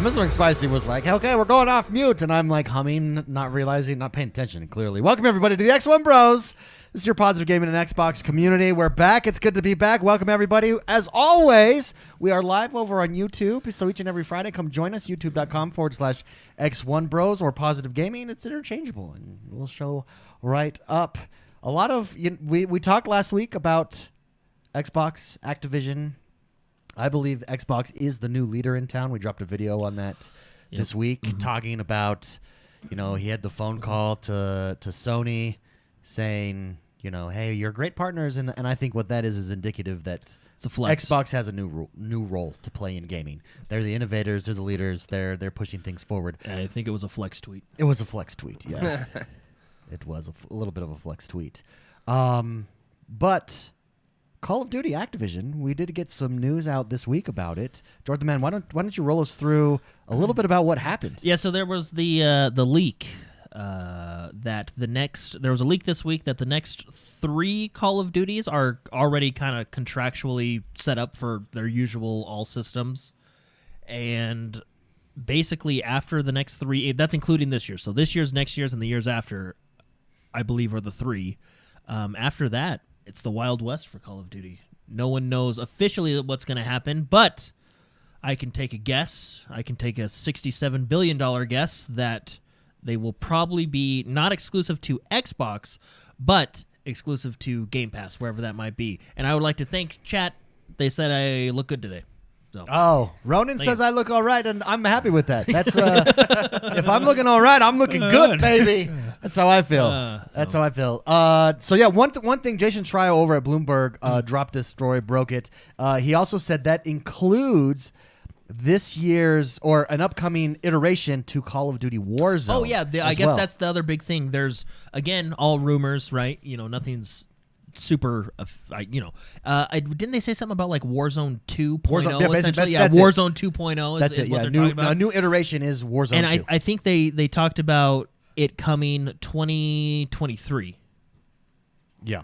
I'm assuming Spicy was like, okay, we're going off mute. And I'm like humming, not realizing, not paying attention, clearly. Welcome, everybody, to the X1Bros. This is your positive gaming and Xbox community. We're back. It's good to be back. Welcome, everybody. As always, we are live over on YouTube. So each and every Friday, come join us, youtube.com/X1Bros or Positive Gaming. It's interchangeable, and we'll show right up. A lot of, we talked last week about Xbox Activision. I believe Xbox is the new leader in town. We dropped a video on that this week talking about, he had the phone call to Sony saying, hey, you're great partners. And I think what that is indicative that it's a flex. Xbox has a new role to play in gaming. They're the innovators. They're the leaders. They're pushing things forward. I think it was a flex tweet. It was a flex tweet, yeah. It was a little bit of a flex tweet. But Call of Duty Activision, we did get some news out this week about it. Jordan, man, why don't you roll us through a little bit about what happened? Yeah, so there was the leak that there was a leak this week that the next 3 Call of Duties are already kind of contractually set up for their usual all systems. And basically after the next 3, that's including this year. So this year's, next year's, and the years after, I believe, are the 3. After that, it's the Wild West for Call of Duty. No one knows officially what's going to happen, but I can take a guess. I can take a $67 billion guess that they will probably be not exclusive to Xbox, but exclusive to Game Pass, wherever that might be. And I would like to thank chat. They said I look good today. So. Oh, Ronan says I look all right, and I'm happy with that. That's if I'm looking all right, I'm looking good, baby. That's how I feel. That's how I feel. So yeah, one thing, Jason Schreier over at Bloomberg dropped this story, broke it. He also said that includes this year's or an upcoming iteration to Call of Duty Warzone. Oh yeah, I guess that's the other big thing. There's again all rumors, right? Nothing's super, didn't they say something about like Warzone 2.0? Warzone 2.0 is what they're talking about. A new iteration is Warzone 2. And I think they talked about it coming 2023. Yeah.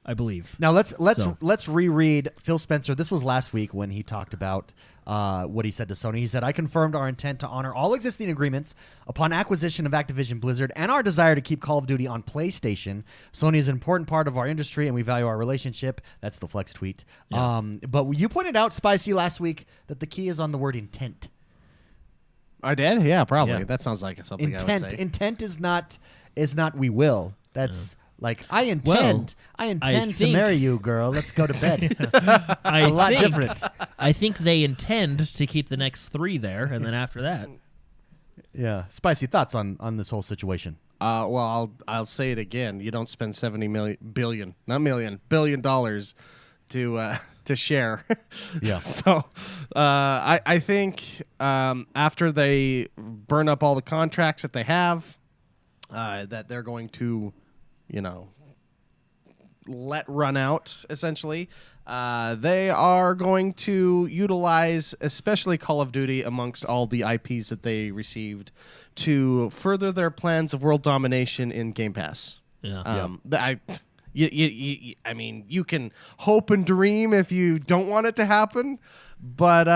I believe. Now let's reread Phil Spencer. This was last week when he talked about what he said to Sony. He said, "I confirmed our intent to honor all existing agreements upon acquisition of Activision Blizzard and our desire to keep Call of Duty on PlayStation. Sony is an important part of our industry and we value our relationship." That's the flex tweet. Yeah. But you pointed out, Spicy, last week that the key is on the word intent. I did? Yeah, probably. Yeah. That sounds like something I would say. Intent is not we will. That's like I intend to marry you, girl. Let's go to bed. A lot different. I think they intend to keep the next 3 there, and then after that. Yeah. Spicy thoughts on this whole situation. Well, I'll say it again. You don't spend billion dollars to share. Yeah. So I think after they burn up all the contracts that they have, that they're going to, let run out, essentially. They are going to utilize, especially Call of Duty, amongst all the IPs that they received, to further their plans of world domination in Game Pass. Yeah. I mean, you can hope and dream if you don't want it to happen, but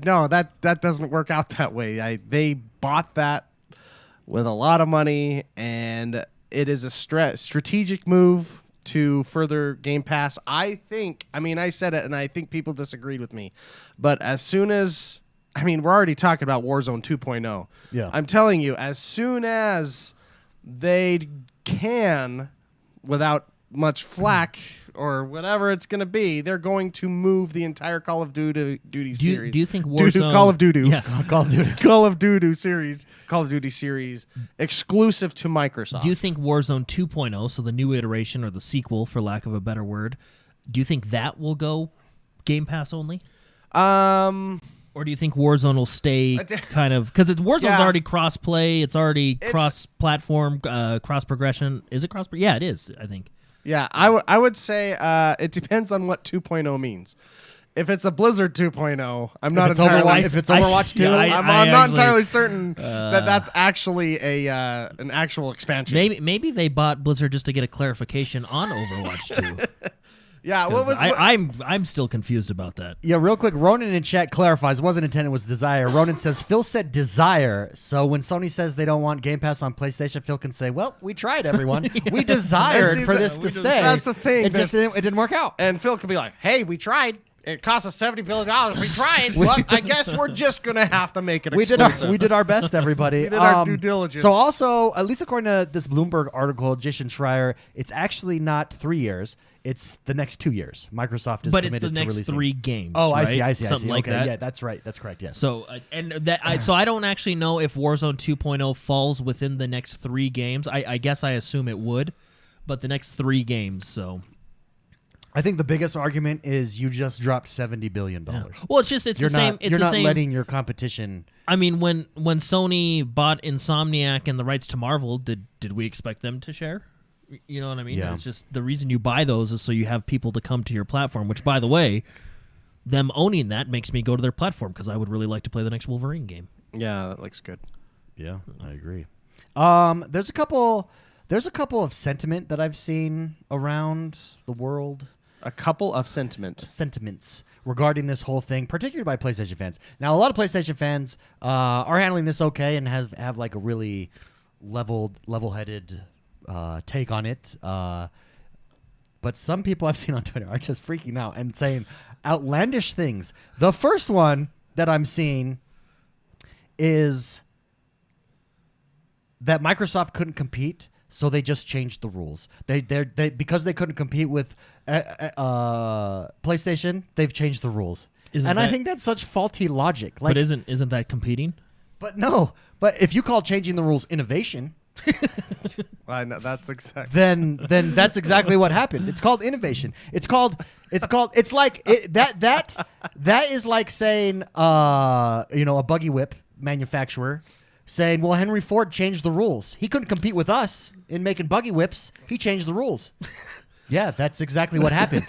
no, that doesn't work out that way. They bought that with a lot of money, and it is a strategic move to further Game Pass. I said it, and I think people disagreed with me, but as soon as, we're already talking about Warzone 2.0. Yeah. I'm telling you, as soon as they can, without much flack or whatever it's going to be, they're going to move the entire Call of Duty series. Do you think Warzone... Call of Duty. Yeah. Call of Duty series exclusive to Microsoft. Do you think Warzone 2.0, so the new iteration or the sequel, for lack of a better word, do you think that will go Game Pass only? Or do you think Warzone will stay kind of... Because Warzone's already cross-play, it's already cross-platform, cross-progression. Is it cross... Yeah, it is, I think. Yeah, I would say it depends on what 2.0 means. If it's a Blizzard 2.0, I'm not entirely... If it's Overwatch 2, I'm not entirely certain that's actually an actual expansion. Maybe they bought Blizzard just to get a clarification on Overwatch 2. Yeah, 'Cause I'm still confused about that. Yeah, real quick, Ronan in chat clarifies. It wasn't intended, it was desire. Ronan says, Phil said desire. So when Sony says they don't want Game Pass on PlayStation, Phil can say, well, we tried, everyone. We desired for this to stay. That's the thing. It just didn't work out. And Phil could be like, hey, we tried. It cost us $70 billion. We tried. But I guess we're just going to have to make it exclusive. We did our best, everybody. We did our due diligence. So also, at least according to this Bloomberg article, Jason Schreier, it's actually not 3 years. It's the next 2 years. Microsoft is But committed it's the to next releasing. 3 games. Oh, right? I see. Something like okay, that. yeah, that's right. That's correct. Yes. So so I don't actually know if Warzone 2.0 falls within the next 3 games. I guess I assume it would, but the next 3 games. So I think the biggest argument is you just dropped $70 billion. yeah. Well, it's the same. It's you're the not same. letting your competition. I mean, when Sony bought Insomniac and the rights to Marvel, did we expect them to share? You know what I mean? Yeah. It's just the reason you buy those is so you have people to come to your platform, which, by the way, them owning that makes me go to their platform because I would really like to play the next Wolverine game. Yeah, that looks good. Yeah, I agree. There's a couple of sentiment that I've seen around the world. A couple of Sentiments regarding this whole thing, particularly by PlayStation fans. Now, a lot of PlayStation fans are handling this okay and have like a really level-headed take on it. But some people I've seen on Twitter are just freaking out and saying outlandish things. The first one that I'm seeing is that Microsoft couldn't compete, so they just changed the rules. They because they couldn't compete with PlayStation, they've changed the rules. I think that's such faulty logic. Like, but isn't that competing? But no. But if you call changing the rules innovation, I know, that's exactly. then that's exactly what happened. It's called innovation. It's like that is like saying a buggy whip manufacturer saying, well, Henry Ford changed the rules. He couldn't compete with us in making buggy whips. He changed the rules. Yeah, that's exactly what happened.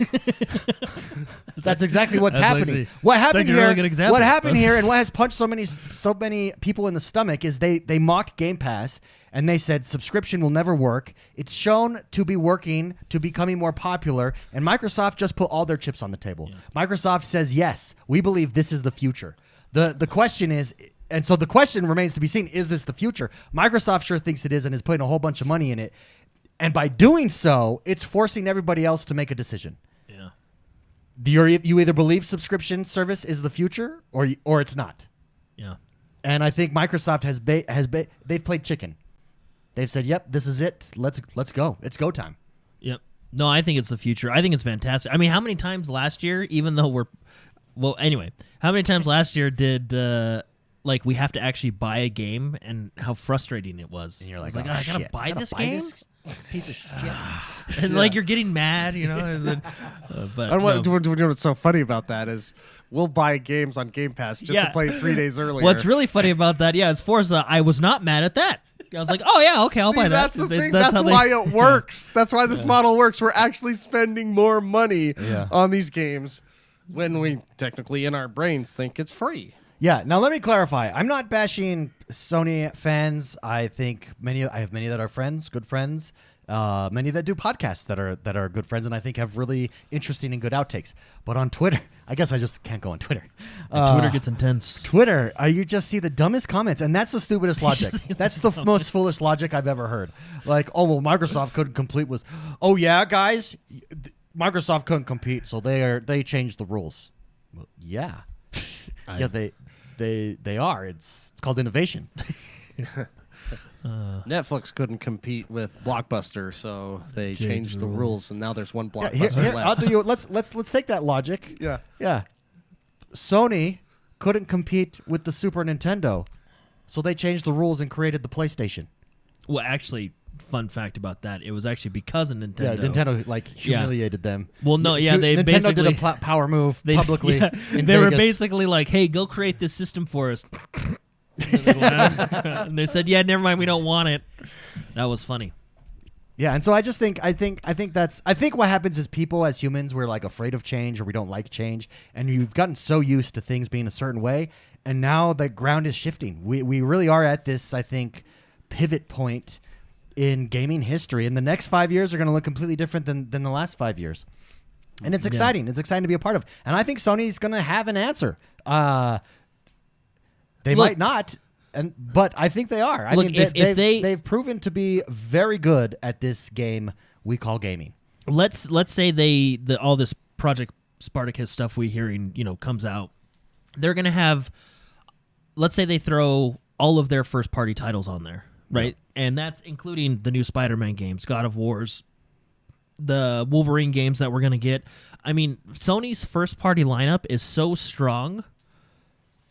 That's exactly what's happening. What happened here? Really good example. What happened here, and what has punched so many people in the stomach is they mocked Game Pass and they said subscription will never work. It's shown to be working, to becoming more popular, and Microsoft just put all their chips on the table. Yeah. Microsoft says yes, we believe this is the future. The question is. And so the question remains to be seen, is this the future? Microsoft sure thinks it is and is putting a whole bunch of money in it. And by doing so, it's forcing everybody else to make a decision. Yeah. You either believe subscription service is the future or it's not. Yeah. And I think Microsoft they've played chicken. They've said, "Yep, this is it. Let's go. It's go time." Yep. No, I think it's the future. I think it's fantastic. I mean, how many times last year, even though how many times last year did we have to actually buy a game, and how frustrating it was. And you're like, I gotta buy this game? Piece of shit. And you're getting mad, And then, but And what's so funny about that is we'll buy games on Game Pass just to play 3 days earlier. What's really funny about that, is Forza. I was not mad at that. I was like, oh yeah, okay, I'll buy that. That's the thing. That's why it works. That's why this model works. We're actually spending more money on these games when we technically in our brains think it's free. Yeah. Now let me clarify. I'm not bashing Sony fans. I think I have many that are friends, good friends. Many that do podcasts that are good friends, and I think have really interesting and good outtakes. But on Twitter, I guess I just can't go on Twitter. Twitter gets intense. Twitter, you just see the dumbest comments, and that's the stupidest logic. That's the most foolish logic I've ever heard. Like, oh well, Microsoft couldn't compete with. Oh yeah, guys, Microsoft couldn't compete, so they changed the rules. Well, yeah, yeah, they are. It's called innovation. Netflix couldn't compete with Blockbuster, so they changed the rules, and now there's one Blockbuster Here, left. I'll do you. Let's take that logic. Yeah. Sony couldn't compete with the Super Nintendo, so they changed the rules and created the PlayStation. Well, actually, fun fact about that, it was actually because of Nintendo. Yeah, Nintendo humiliated them. Well, no, Nintendo basically did a power move publicly. In they were Vegas. basically like, "Hey, go create this system for us." And they said, "Yeah, never mind, we don't want it." That was funny. Yeah, and so I just think what happens is people as humans, we're like afraid of change or we don't like change, and you've gotten so used to things being a certain way, and now the ground is shifting. We really are at this, I think, pivot point in gaming history, and the next 5 years are going to look completely different than the last 5 years. And it's exciting. It's exciting to be a part of. And I think Sony's going to have an answer. They might not, but I think they are. I mean, they've proven to be very good at this game we call gaming. Let's say all this Project Spartacus stuff we hearing, comes out. They're going to have, let's say they throw all of their first party titles on there, right? Yeah. And that's including the new Spider-Man games, God of Wars, the Wolverine games that we're going to get. I mean, Sony's first party lineup is so strong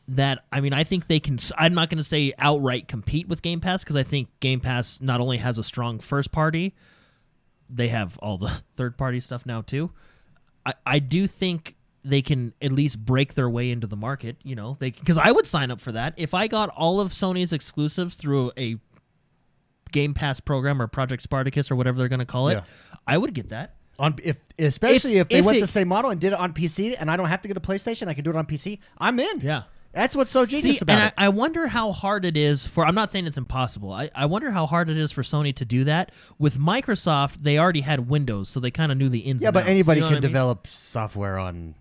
that, I think they can, I'm not going to say outright compete with Game Pass, because I think Game Pass not only has a strong first party, they have all the third party stuff now too. I do think they can at least break their way into the market, because I would sign up for that. If I got all of Sony's exclusives through a Game Pass program or Project Spartacus or whatever they're going to call it, I would get that. Especially if they went the same model and did it on PC, and I don't have to get a PlayStation, I can do it on PC, I'm in. Yeah. That's what's so genius about it. I wonder how hard it is for, I'm not saying it's impossible, I wonder how hard it is for Sony to do that. With Microsoft, they already had Windows, so they kind of knew the ins and outs. Yeah, but anybody can develop software on,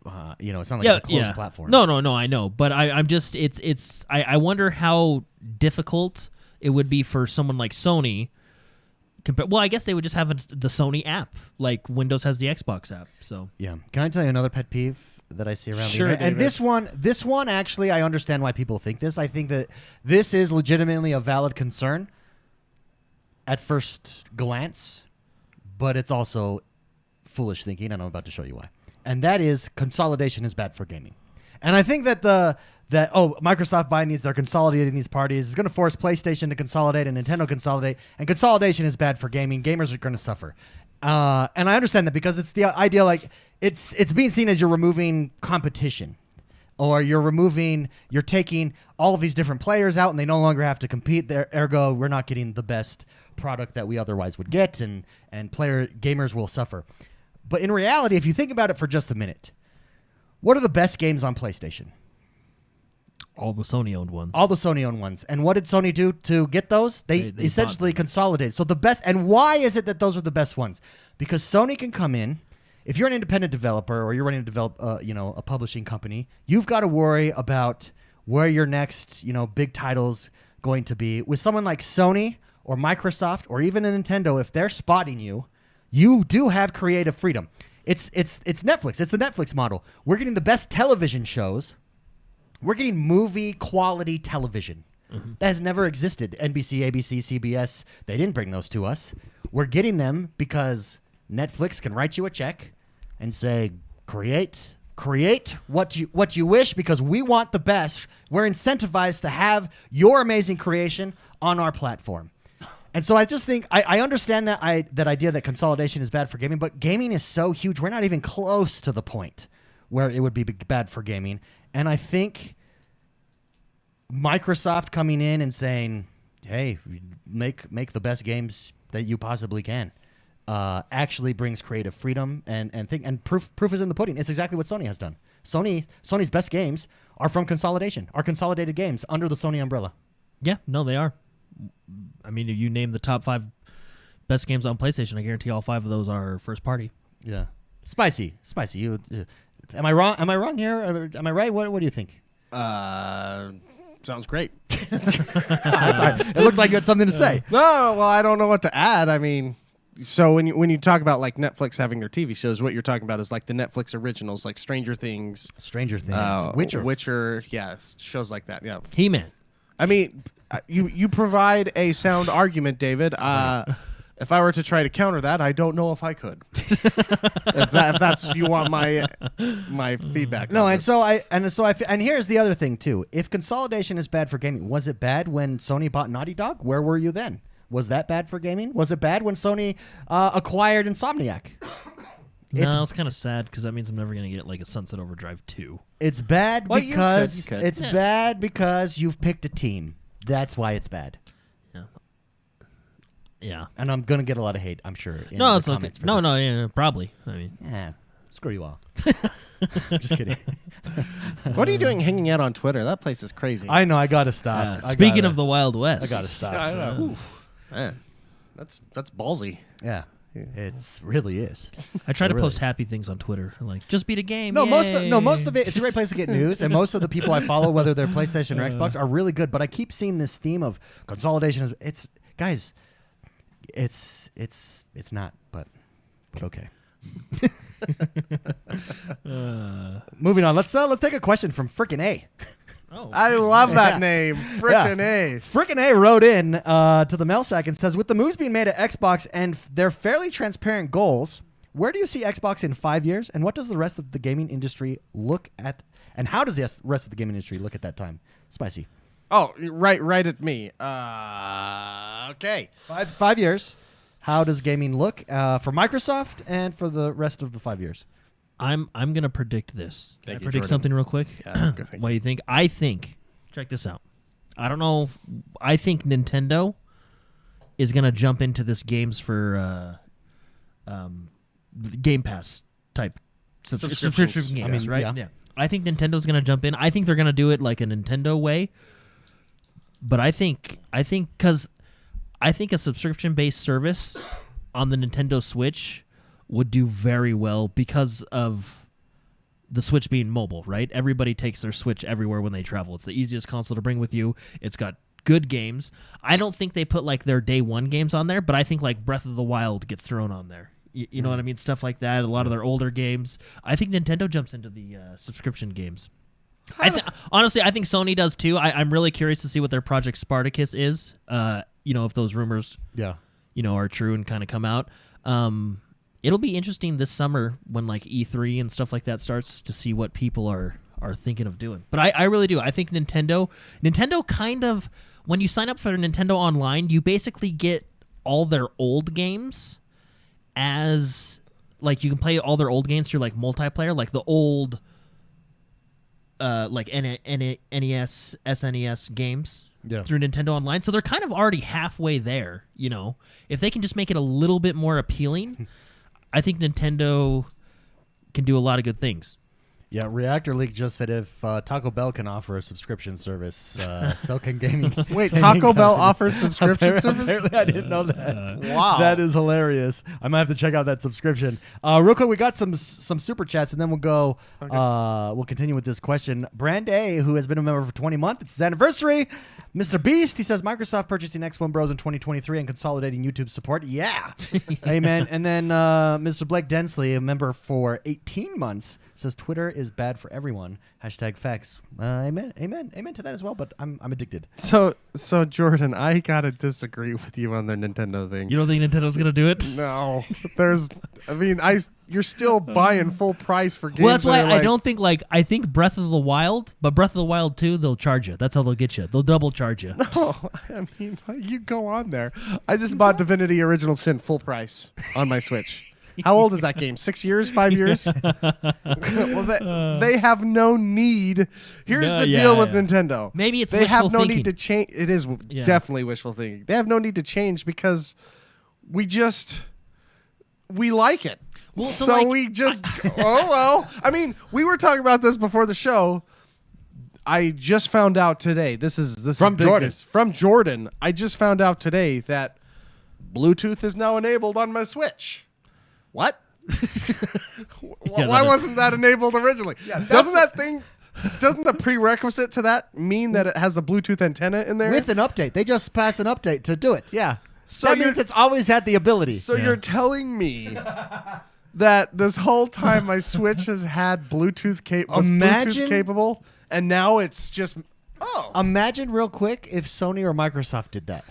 it's not like it's a closed platform. No, I know. But I'm just, I wonder how difficult it would be for someone like Sony. Well, I guess they would just have the Sony app, like Windows has the Xbox app. So yeah, can I tell you another pet peeve that I see around Sure, the internet? And this one actually, I understand why people think this. I think that this is legitimately a valid concern at first glance, but it's also foolish thinking, and I'm about to show you why. And that is consolidation is bad for gaming. And I think that Microsoft buying these, they're consolidating these parties, is going to force PlayStation to consolidate and Nintendo consolidate, and consolidation is bad for gaming. Gamers are going to suffer. And I understand that, because it's the idea, like, it's being seen as you're removing competition, or you're taking all of these different players out and they no longer have to compete there. Ergo, we're not getting the best product that we otherwise would get, and gamers will suffer. But in reality, if you think about it for just a minute, what are the best games on PlayStation? All the Sony-owned ones. All the Sony-owned ones. And what did Sony do to get those? They essentially consolidated. So the best, and why is it that those are the best ones? Because Sony can come in. If you're an independent developer, or you're running to develop, a publishing company, you've got to worry about where your next, big title's going to be. With someone like Sony or Microsoft or even a Nintendo, if they're spotting you, you do have creative freedom. It's Netflix. It's the Netflix model. We're getting the best television shows. We're getting movie quality television. That has never existed. NBC, ABC, CBS, they didn't bring those to us. We're getting them because Netflix can write you a check and say, create what you wish, because we want the best. We're incentivized to have your amazing creation on our platform. And so I just think I understand that idea that consolidation is bad for gaming, but gaming is so huge. We're not even close to the point where it would be bad for gaming. And I think Microsoft coming in and saying, hey, make the best games that you possibly can, actually brings creative freedom and proof is in the pudding. It's exactly what Sony has done. Sony's best games are from consolidation, are consolidated games under the Sony umbrella. Yeah, no, they are. I mean, if you name the top 5 best games on PlayStation, I guarantee all 5 of those are first party. Yeah. Spicy. You am I wrong? Am I wrong here? Am I right? What do you think? Sounds great. That's all right. It looked like you had something to say. No, well, I don't know what to add. I mean, so when you talk about like Netflix having their TV shows, what you're talking about is like the Netflix originals, like Stranger Things, Witcher, yeah, shows like that. Yeah, He-Man. I mean, you provide a sound argument, David. If I were to try to counter that, I don't know if I could. if that's you want my feedback. No, and here's the other thing too. If consolidation is bad for gaming, was it bad when Sony bought Naughty Dog? Where were you then? Was that bad for gaming? Was it bad when Sony acquired Insomniac? No, it's kind of sad because that means I'm never going to get like a Sunset Overdrive 2. It's bad because you could. It's bad because you've picked a team. That's why it's bad. Yeah. And I'm going to get a lot of hate, I'm sure. No, it's okay. No, probably. I mean, yeah, screw you all. I'm just kidding. What are you doing hanging out on Twitter? That place is crazy. I know. I got to stop. Speaking of the Wild West. I got to stop. I know. Man, that's ballsy. Yeah. It really is. I try It to really post is. happy things on Twitter, like just beat a game. No, most yay. of it. It's a great place to get news, and most of the people I follow, whether they're PlayStation or Xbox, are really good. But I keep seeing this theme of consolidation. It's guys, it's not, but okay. Moving on. Let's take a question from frickin' A. Oh, I love that name. Frickin' A. Frickin' A wrote in to the mail sack and says, with the moves being made at Xbox and their fairly transparent goals, where do you see Xbox in 5 years? And what does the rest of the gaming industry look at? And how does the rest of the gaming industry look at that time? Spicy. Oh, right at me. Okay. 5 years. How does gaming look for Microsoft and for the rest of the 5 years? I'm gonna predict this. Can Thank I you, predict Jordan. something real quick? Yeah, good, thank What do you think? I think. Check this out. I don't know. I think Nintendo is gonna jump into this games for Game Pass type subscription games. I mean, right? yeah. I think Nintendo's gonna jump in. I think they're gonna do it like a Nintendo way. But I think because I think a subscription based service on the Nintendo Switch would do very well because of the Switch being mobile, right? Everybody takes their Switch everywhere when they travel. It's the easiest console to bring with you. It's got good games. I don't think they put like their day one games on there, but I think like Breath of the Wild gets thrown on there. You know what I mean? Stuff like that. A lot of their older games. I think Nintendo jumps into the subscription games. Honestly, I think Sony does too. I'm really curious to see what their Project Spartacus is. If those rumors, are true and kind of come out. It'll be interesting this summer when like E3 and stuff like that starts to see what people are thinking of doing. But I really do. I think Nintendo kind of, when you sign up for Nintendo Online, you basically get all their old games as like you can play all their old games through like multiplayer, like the old like NES, SNES games through Nintendo Online. So they're kind of already halfway there, If they can just make it a little bit more appealing, I think Nintendo can do a lot of good things. Yeah, Reactor League just said if Taco Bell can offer a subscription service, so can gaming. Wait, gaming Taco Bell companies. offers subscription service? Apparently, I didn't know that. Wow. That is hilarious. I might have to check out that subscription. Real quick, we got some super chats, and then we'll go. Okay. We'll continue with this question. Brand A, who has been a member for 20 months, it's his anniversary. Mr. Beast, he says Microsoft purchasing XoneBros in 2023 and consolidating YouTube support. Yeah, amen. And then Mr. Blake Densley, a member for 18 months, says Twitter is bad for everyone. #facts. Amen to that as well. But I'm addicted. So Jordan, I gotta disagree with you on the Nintendo thing. You don't think Nintendo's gonna do it? No, you're still buying full price for games. Well, that's why that are I like, don't think I think Breath of the Wild, but Breath of the Wild 2, they'll charge you. That's how they'll get you. They'll double charge you. No, I mean, you go on there. I just bought Divinity Original Sin full price on my Switch. How old is that game? 6 years? 5 years? Well, they have no need. Here's the deal with Nintendo. Maybe it's they wishful have no thinking. need to change. It is definitely wishful thinking. They have no need to change because we like it. Well, so we just I mean, we were talking about this before the show. I just found out today. This is From big Jordan. news. From Jordan. I just found out today that Bluetooth is now enabled on my Switch. What? Why wasn't that enabled originally? Doesn't the prerequisite to that mean that it has a Bluetooth antenna in there? With an update, they just passed an update to do it. Yeah, So that you're- means it's always had the ability. So you're telling me that this whole time my Switch has had Bluetooth capable, and now it's just Imagine real quick if Sony or Microsoft did that.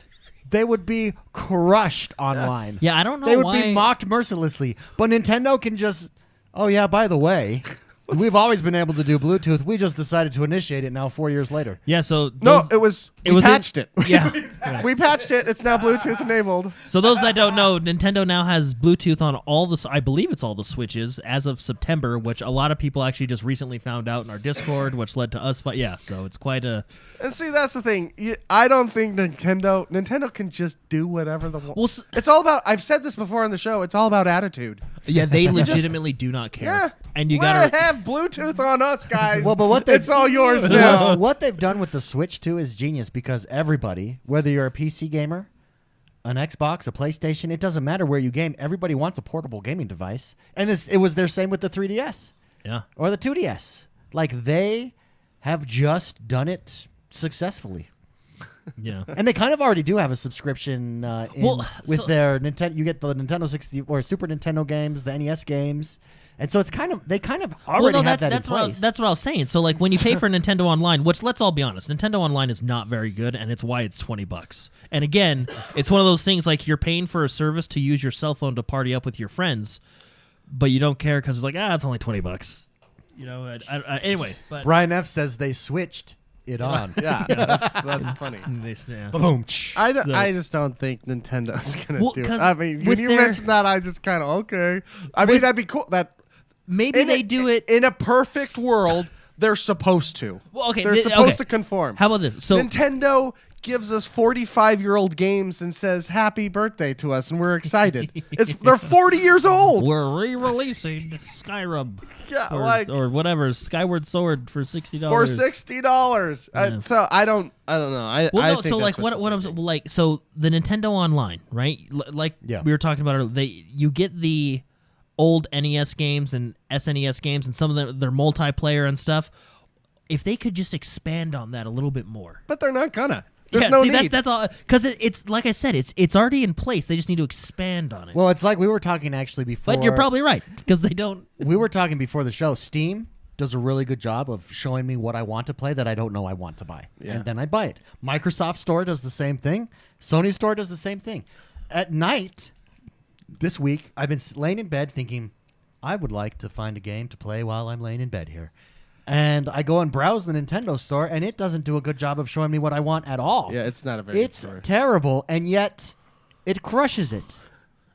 They would be crushed online. Yeah, I don't know They would why. be mocked mercilessly. But Nintendo can just, oh yeah, by the way, we've always been able to do Bluetooth. We just decided to initiate it now 4 years later. Yeah, so no. those- We patched it. Yeah. We patched it. It's now Bluetooth enabled. So those that don't know, Nintendo now has Bluetooth on all the, I believe it's all the Switches as of September, which a lot of people actually just recently found out in our Discord, which led to us. So it's quite a. And see, that's the thing. I don't think Nintendo can just do whatever the. Well, it's all about. I've said this before on the show. It's all about attitude. Yeah, they legitimately do not care. Yeah, And you gotta have Bluetooth on us, guys. Well, but it's all yours now. Well, what they've done with the Switch too is genius because everybody, whether you're a PC gamer an Xbox, a PlayStation, it doesn't matter where you game. Everybody wants a portable gaming device. And it was their same with the 3DS. Yeah. Or the 2DS. Like, they have just done it successfully. Yeah. And they kind of already do have a subscription with their Nintendo. You get the Nintendo 60 or Super Nintendo games, the NES games. And so they kind of already have that in place. That's what I was saying. So like when you pay for Nintendo Online, which let's all be honest, Nintendo Online is not very good, and it's why it's $20. And again, it's one of those things like you're paying for a service to use your cell phone to party up with your friends, but you don't care because it's like it's only $20. You know. Anyway, but Brian F says they switched it on. Yeah, that's funny. Boom. I just don't think Nintendo's gonna do it. 'cause I mean, when with you their- mentioned that, I just kind of okay. I mean, that'd be cool. maybe they do it. in a perfect world. They're supposed to. Well, okay, they're supposed to conform. How about this? So Nintendo gives us 45-year-old games and says happy birthday to us, and we're excited. They're 40 years old. we're re-releasing Skyrim. Yeah, or whatever, Skyward Sword for $60. for $60. Yeah. So I don't know. I think so like that's what I'm like, so the Nintendo Online, right? We were talking about earlier, you get the old NES games and SNES games and some of them, they're multiplayer and stuff. If they could just expand on that a little bit more. But they're not gonna. There's no need. That's all, because it's like I said, it's already in place. They just need to expand on it. Well, it's like we were talking actually before. But you're probably right, because they don't. We were talking before the show. Steam does a really good job of showing me what I want to play that I don't know I want to buy. Yeah. And then I buy it. Microsoft Store does the same thing. Sony Store does the same thing. At night, this week, I've been laying in bed thinking, I would like to find a game to play while I'm laying in bed here. And I go and browse the Nintendo Store, and it doesn't do a good job of showing me what I want at all. Yeah, it's not a very good It's store. terrible, and yet it crushes it.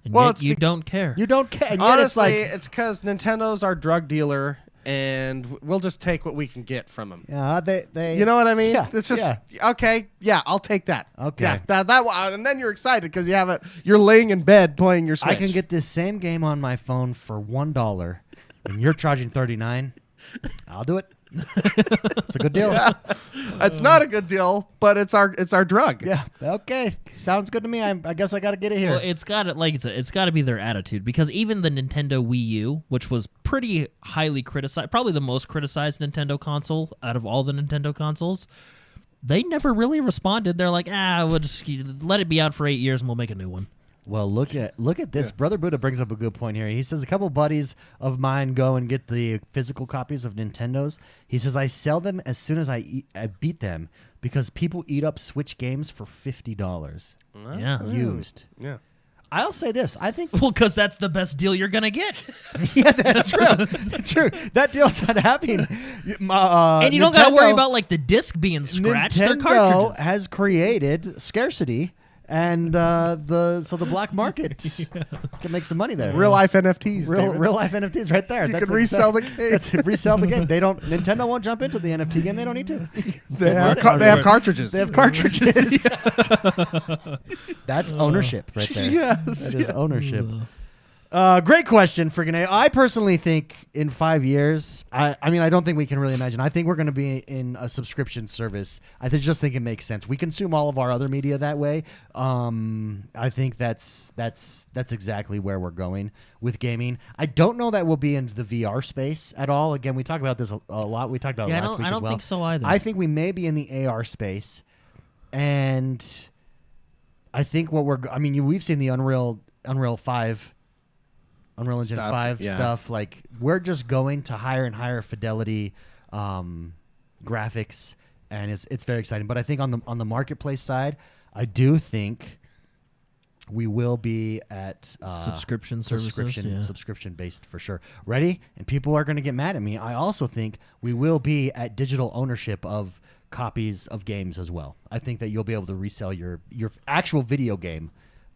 And Well, yet it's you don't care. You don't care. And yet Honestly, it's like, it's because Nintendo's our drug dealer, and we'll just take what we can get from them. yeah, they You know what I mean? Yeah, It's just yeah. okay. Yeah, I'll take that. Okay. Yeah, and then you're excited because you have it. You're laying in bed playing your Switch. I can get this same game on my phone for $1, and you're charging $39. I'll do it. It's a good deal. Yeah. It's not a good deal, but it's our drug. Yeah. Okay. Sounds good to me. I guess I got to get it here. Well, it's got it's got to be their attitude, because even the Nintendo Wii U, which was pretty highly criticized, probably the most criticized Nintendo console out of all the Nintendo consoles, they never really responded. They're like, we'll just let it be out for 8 years and we'll make a new one. Well, look at this. Yeah. Brother Buddha brings up a good point here. He says a couple buddies of mine go and get the physical copies of Nintendos. He says I sell them as soon as I beat them because people eat up Switch games for $50. Yeah. Used. Yeah. I'll say this. I think Well, because that's the best deal you're gonna get. yeah, that's true. That's true. That deal's not happening. And you don't got to worry about like the disc being scratched. They're Nintendo cartridges. has created scarcity, and the black market can make some money there. Real life NFTs. David. Real life NFTs right there. You can resell the game. That's resell the game. Nintendo won't jump into the NFT game. They don't need to. They have cartridges. They have cartridges. That's ownership right there. Yes, That is ownership. Great question, friggin' A. I personally think in 5 years, I mean, I don't think we can really imagine. I think we're going to be in a subscription service. I just think it makes sense. We consume all of our other media that way. I think that's exactly where we're going with gaming. I don't know that we'll be in the VR space at all. Again, we talk about this a lot. We talked about it last week as well. I don't think so either. I think we may be in the AR space, and I think we've seen the Unreal 5. Unreal Engine 5 stuff. Like, we're just going to higher and higher fidelity graphics, and it's very exciting. But I think on the marketplace side, I do think we will be at subscription services, subscription based for sure. Ready? And people are going to get mad at me. I also think we will be at digital ownership of copies of games as well. I think that you'll be able to resell your actual video game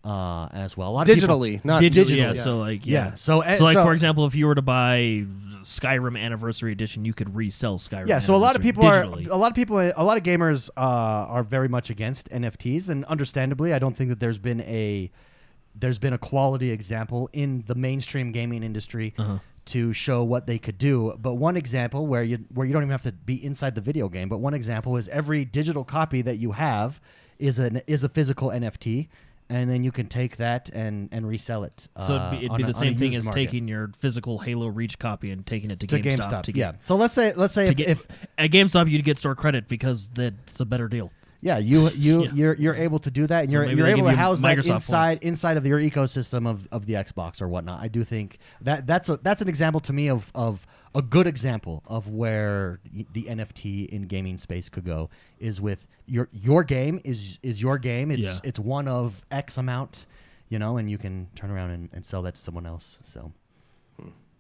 as well. A lot of digitally, people, not digitally. digitally. So like So for example, if you were to buy Skyrim Anniversary Edition, you could resell Skyrim. Yeah, so a lot of people digitally. a lot of gamers are very much against NFTs, and understandably, I don't think that there's been a quality example in the mainstream gaming industry to show what they could do. But one example where you don't even have to be inside the video game, but one example is every digital copy that you have is a physical NFT. and then you can take that and resell it. So it'd be on the a same thing used as market. taking your physical Halo Reach copy and taking it to to GameStop. Yeah. So let's say if at GameStop you'd get store credit because that's a better deal. yeah, you're able to do that, and So you're maybe they able give to you house that Microsoft inside of your ecosystem of the Xbox or whatnot. I do think that's an example to me of a good example of where the NFT in gaming space could go is with your game is your game. It's one of X amount, and you can turn around and sell that to someone else. So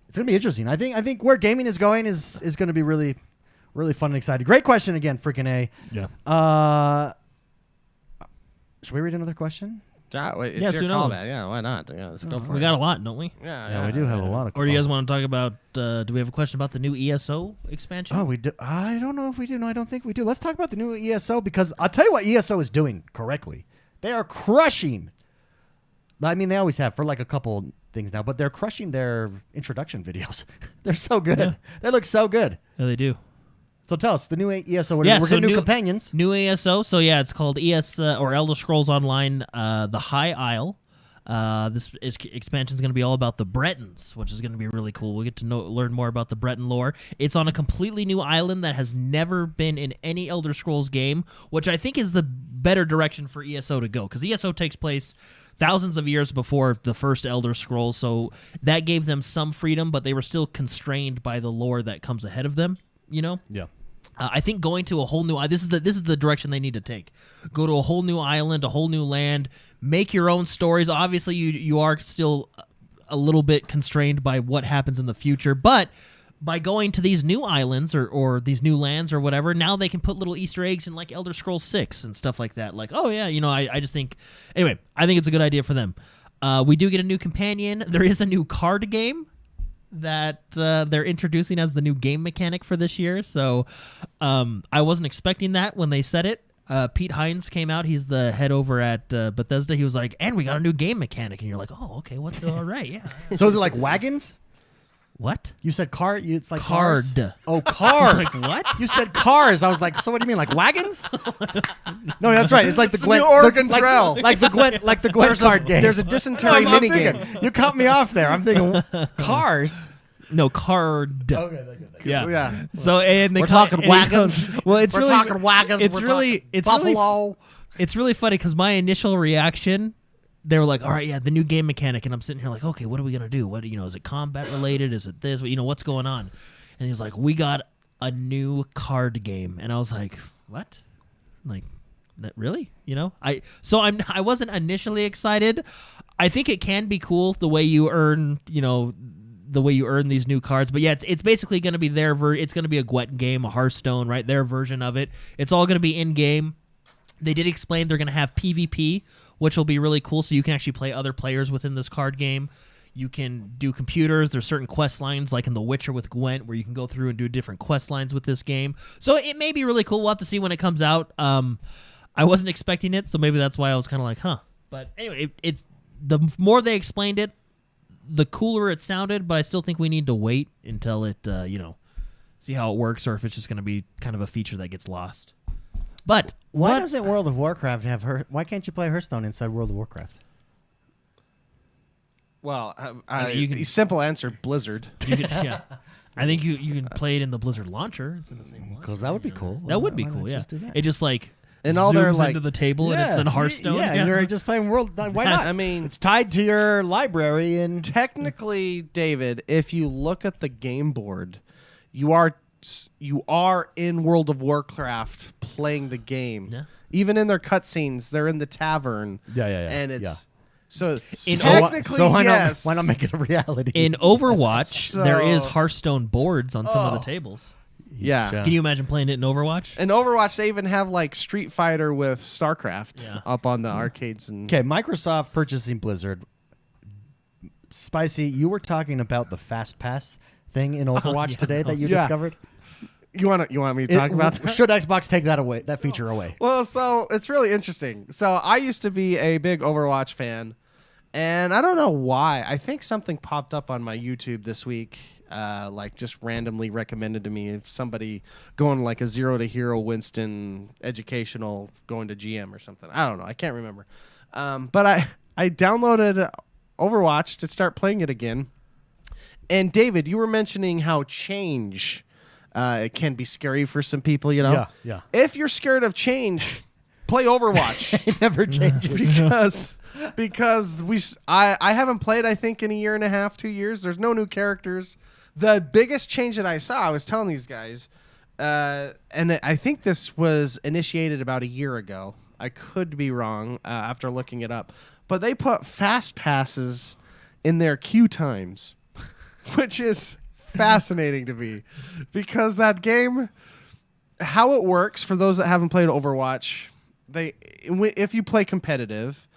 it's gonna be interesting. I think where gaming is going is gonna be really, really fun and exciting. Great question again, freaking A. Yeah. Should we read another question? It's Yeah, your do call, another man. Yeah, why not? Yeah, let's go for We it. got a lot, don't we? Yeah, we do have a lot of. Or do you guys want to talk about? Do we have a question about the new ESO expansion? Oh, we do. I don't know if we do. No, I don't think we do. Let's talk about the new ESO because I'll tell you what ESO is doing correctly. They are crushing. I mean, they always have for like a couple things now, but they're crushing their introduction videos. They're so good. Yeah. They look so good. Yeah, they do. So tell us the new ESO. We're Yeah, getting new companions. New ESO. So yeah, it's called or Elder Scrolls Online: The High Isle. This expansion is going to be all about the Bretons, which is going to be really cool. We'll get to learn more about the Breton lore. It's on a completely new island that has never been in any Elder Scrolls game, which I think is the better direction for ESO to go, because ESO takes place thousands of years before the first Elder Scrolls, so that gave them some freedom, but they were still constrained by the lore that comes ahead of them. Yeah. I think going to a whole new this is the direction they need to take. Go to a whole new island, a whole new land, make your own stories. Obviously, you are still a little bit constrained by what happens in the future, but by going to these new islands or these new lands or whatever, now they can put little Easter eggs in like Elder Scrolls 6 and stuff like that. Like, oh yeah, I just think anyway, I think it's a good idea for them. We do get a new companion. There is a new card game that they're introducing as the new game mechanic for this year. So I wasn't expecting that when they said it. Pete Hines came out. He's the head over at Bethesda. He was like, and we got a new game mechanic. And you're like, oh, okay, what's all right? Yeah. So is it like wagons? What? You said car. It's like Card. Cars? Oh, card. Like, what? You said cars. I was like, so what do you mean, like wagons? No, that's right. It's like the Gwent, new Oregon Trail. like the Gwent card game. There's a dysentery I'm mini thinking, game. you cut me off there. I'm thinking cars. No, card. Okay. Yeah. Yeah. So and they We're call- talking and he wagons. goes- well, it's We're really talking wagons. It's We're really talking it's buffalo. really it's really funny because my initial reaction, they were like, all right, yeah, the new game mechanic, and I'm sitting here like, okay, what are we gonna do? What is it combat related? Is it this? What's going on? And he was like, we got a new card game, and I was like, what? Like, that really? I wasn't initially excited. I think it can be cool the way you earn, the way you earn these new cards. But yeah, it's basically going to be it's going to be a Gwent game, a Hearthstone, right? Their version of it. It's all going to be in game. They did explain they're going to have PvP, which will be really cool. So you can actually play other players within this card game. You can do computers. There's certain quest lines, like in The Witcher with Gwent, where you can go through and do different quest lines with this game. So it may be really cool. We'll have to see when it comes out. I wasn't expecting it, so maybe that's why I was kind of like, huh. But anyway, it's the more they explained it, the cooler it sounded. But I still think we need to wait until it, see how it works, or if it's just going to be kind of a feature that gets lost. But Why doesn't World of Warcraft have Why can't you play Hearthstone inside World of Warcraft? Well, you can- simple answer: Blizzard. yeah. I think you can play it in the Blizzard launcher. It's in the same Because that would be cool. That would be Why not cool, yeah. just do that? It just like And all their, zooms like- into the table and it's then Hearthstone. Yeah, you're just playing World. Why not? I mean, it's tied to your library and technically, David, if you look at the game board, you are in World of Warcraft playing the game. Yeah. Even in their cutscenes, they're in the tavern. Yeah. And it's Yeah. so In technically, so why yes. not? Why not make it a reality? In Overwatch, So- there is Hearthstone boards on some of the tables. Yeah. Can you imagine playing it in Overwatch? In Overwatch, they even have like Street Fighter with StarCraft Yeah. up on the arcades. And Okay, Microsoft purchasing Blizzard. Spicy, you were talking about the Fast Pass thing in Overwatch yeah, today that you Yeah. discovered. you want me to talk about that? Should Xbox take that away? That feature away? Well, so it's really interesting. So I used to be a big Overwatch fan, and I don't know why. I think something popped up on my YouTube this week, like just randomly recommended to me if somebody going like a 0 to hero Winston educational going to GM or something. I don't know. I can't remember. But I downloaded Overwatch to start playing it again. And David, you were mentioning how change it can be scary for some people, you know? Yeah. If you're scared of change, play Overwatch. It never changes. because I haven't played, I think, in a year and a half, 2 years. There's no new characters. The biggest change that I saw, I was telling these guys, and I think this was initiated about a year ago. I could be wrong after looking it up. But they put fast passes in their queue times, which is fascinating to me because that game, how it works for those that haven't played Overwatch, if you play competitive,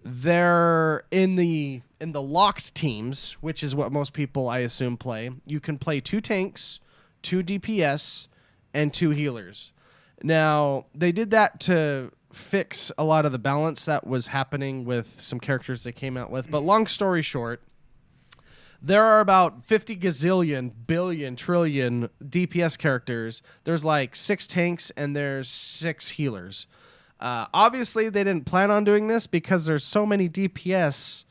they're in the locked teams, which is what most people I assume play. You can play 2 tanks, 2 DPS, and 2 healers. Now, they did that to fix a lot of the balance that was happening with some characters they came out with. But long story short, there are about 50 gazillion, billion, trillion DPS characters. There's like 6 tanks and there's 6 healers. Obviously, they didn't plan on doing this because there's so many DPS.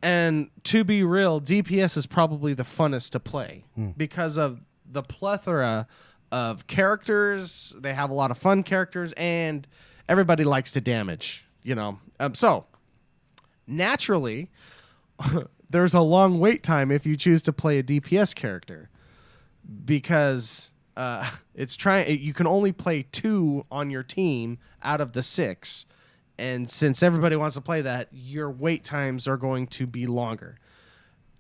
And to be real, DPS is probably the funnest to play because of the plethora of characters. They have a lot of fun characters, and everybody likes to damage, you know. So, naturally, there's a long wait time if you choose to play a DPS character because you can only play 2 on your team out of the 6. And since everybody wants to play that, your wait times are going to be longer.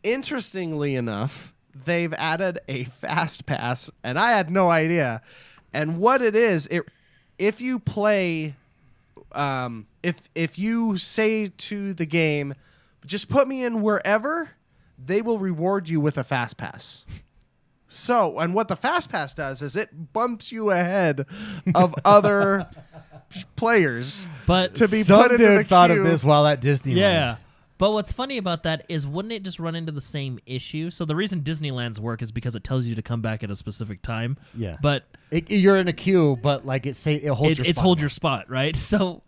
Interestingly enough, they've added a fast pass, and I had no idea. And what it is, if you play, if you say to the game, just put me in wherever, they will reward you with a fast pass. So, and what the fast pass does is it bumps you ahead of other players, But to be Some put into the dude thought queue. of this while at Disneyland. yeah. But what's funny about that is wouldn't it just run into the same issue? So the reason Disneyland's work is because it tells you to come back at a specific time. Yeah. But You're in a queue, but like it holds your spot. it's hold your spot, right? So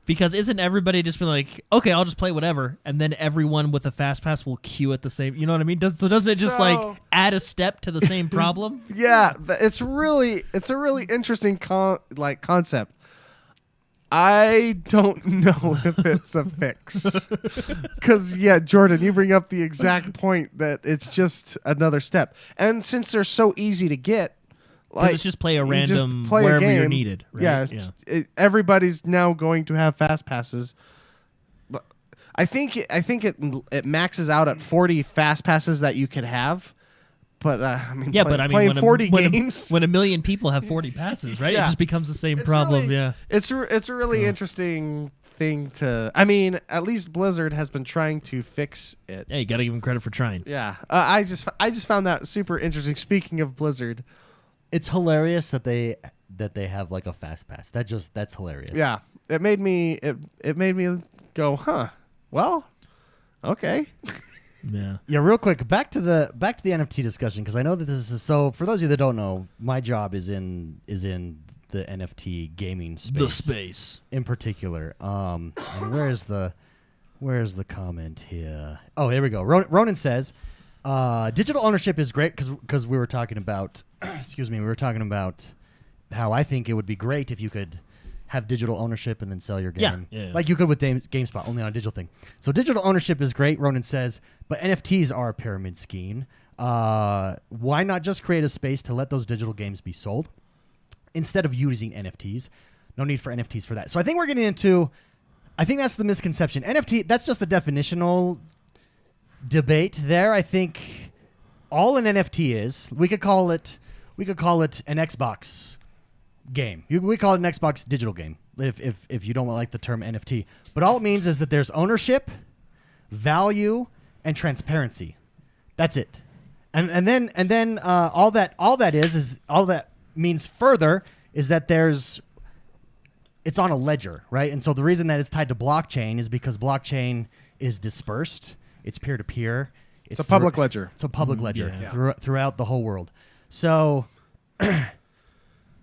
because isn't everybody just been like, okay, I'll just play whatever, and then everyone with a fast pass will queue at the same. You know what I mean? Doesn't it just like add a step to the same problem? Yeah, it's a really interesting concept. I don't know if it's a fix. Because, yeah, Jordan, you bring up the exact point that it's just another step. And since they're so easy to get, like, Let's just play a you random just play a wherever you're game. needed. Right? Yeah, everybody's now going to have fast passes. But I think it maxes out at 40 fast passes that you can have. But playing 40 games when a million people have 40 passes, right? Yeah. It just becomes the same It's problem. really- Yeah. It's a really interesting thing to. I mean, at least Blizzard has been trying to fix it. Yeah, you got to give them credit for trying. Yeah, I just found that super interesting. Speaking of Blizzard, It's hilarious that they have like a fast pass. That's hilarious. yeah, it made me go, huh? Well, okay. Yeah. Yeah, real quick, back to the NFT discussion because I know that this is so. For those of you that don't know, my job is in the NFT gaming space. The space. In particular. And where's the comment here? Oh, here we go. Ronan says, digital ownership is great because we were talking about, excuse me, we were talking about how I think it would be great if you could have digital ownership and then sell your game. Yeah. Like you could with GameSpot, only on a digital thing. So digital ownership is great, Ronan says, but NFTs are a pyramid scheme. Why not just create a space to let those digital games be sold instead of using NFTs? No need for NFTs for that. So I think we're getting into, I think that's the misconception. NFT, that's just a definitional debate there. I think all an NFT is, we could call it an Xbox game. We call it an Xbox digital game if you don't like the term NFT. But all it means is that there's ownership, value, and transparency. That's it. And then all that means further is that it's on a ledger, right? And so the reason that it's tied to blockchain is because blockchain is dispersed. It's peer to peer. It's a public ledger. It's a public ledger yeah. throughout the whole world. So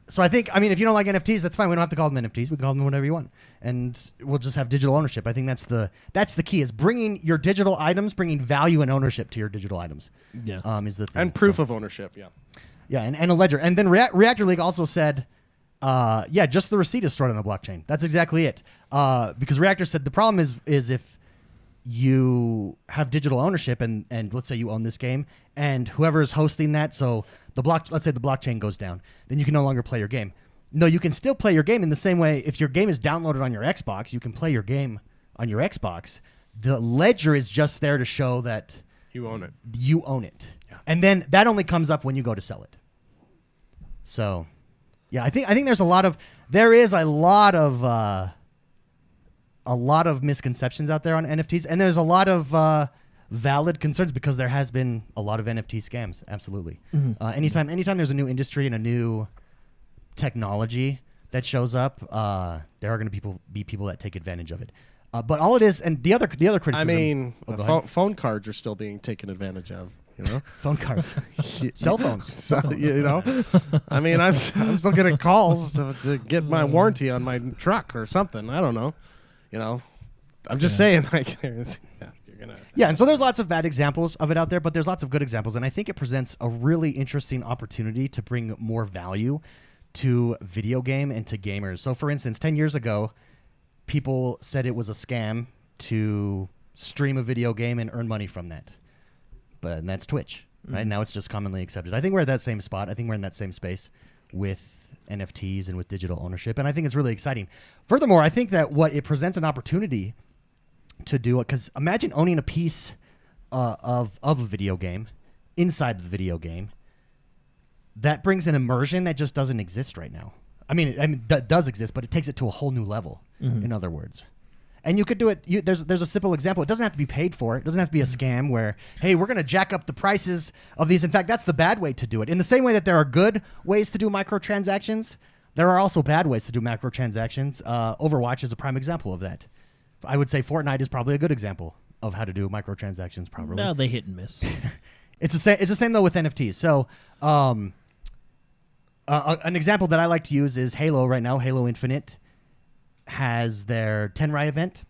So I think, I mean, if you don't like NFTs, that's fine. We don't have to call them NFTs. We can call them whatever you want, and we'll just have digital ownership. I think that's the key, is bringing your digital items, bringing value and ownership to your digital items. Yeah. Is the thing. And proof of ownership. Yeah. Yeah, and a ledger. And then Reactor League also said, just the receipt is stored on the blockchain. That's exactly it. Because Reactor said the problem is if you have digital ownership and let's say you own this game and whoever is hosting that, so let's say the blockchain goes down, then you can no longer play your game. No, you can still play your game in the same way. If your game is downloaded on your Xbox, you can play your game on your Xbox. The ledger is just there to show that you own it. You own it. Yeah. And then that only comes up when you go to sell it. So, yeah, I think there is a lot of misconceptions out there on NFTs, and there's a lot of valid concerns because there has been a lot of NFT scams. Absolutely. Mm-hmm. Anytime there's a new industry and a new technology that shows up, there are going to be people that take advantage of it. But all it is, and the other criticism. I mean, go ahead. phone cards are still being taken advantage of. You know, phone cards, cell phones. So, you know, I mean, I'm still getting calls to get my warranty on my truck or something. I don't know. You know, I'm just saying, like, you're gonna. Yeah, and so there's lots of bad examples of it out there, but there's lots of good examples, and I think it presents a really interesting opportunity to bring more value to video game and to gamers. So, for instance, 10 years ago, people said it was a scam to stream a video game and earn money from that. And that's Twitch, right? Now it's just commonly accepted. I think we're at that same spot. I think we're in that same space with NFTs and with digital ownership, and I think it's really exciting. Furthermore, I think that what it presents an opportunity to do it, because imagine owning a piece of a video game inside the video game. That brings an immersion that just doesn't exist right now. I mean, that does exist, but it takes it to a whole new level. In other words. And you could do it. There's a simple example. It doesn't have to be paid for. It doesn't have to be a scam where, hey, we're going to jack up the prices of these. In fact, that's the bad way to do it. In the same way that there are good ways to do microtransactions, there are also bad ways to do microtransactions. Overwatch is a prime example of that. I would say Fortnite is probably a good example of how to do microtransactions properly. No, they hit and miss. It's the same though with NFTs. So an example that I like to use is Halo right now. Halo Infinite has their Tenrai event.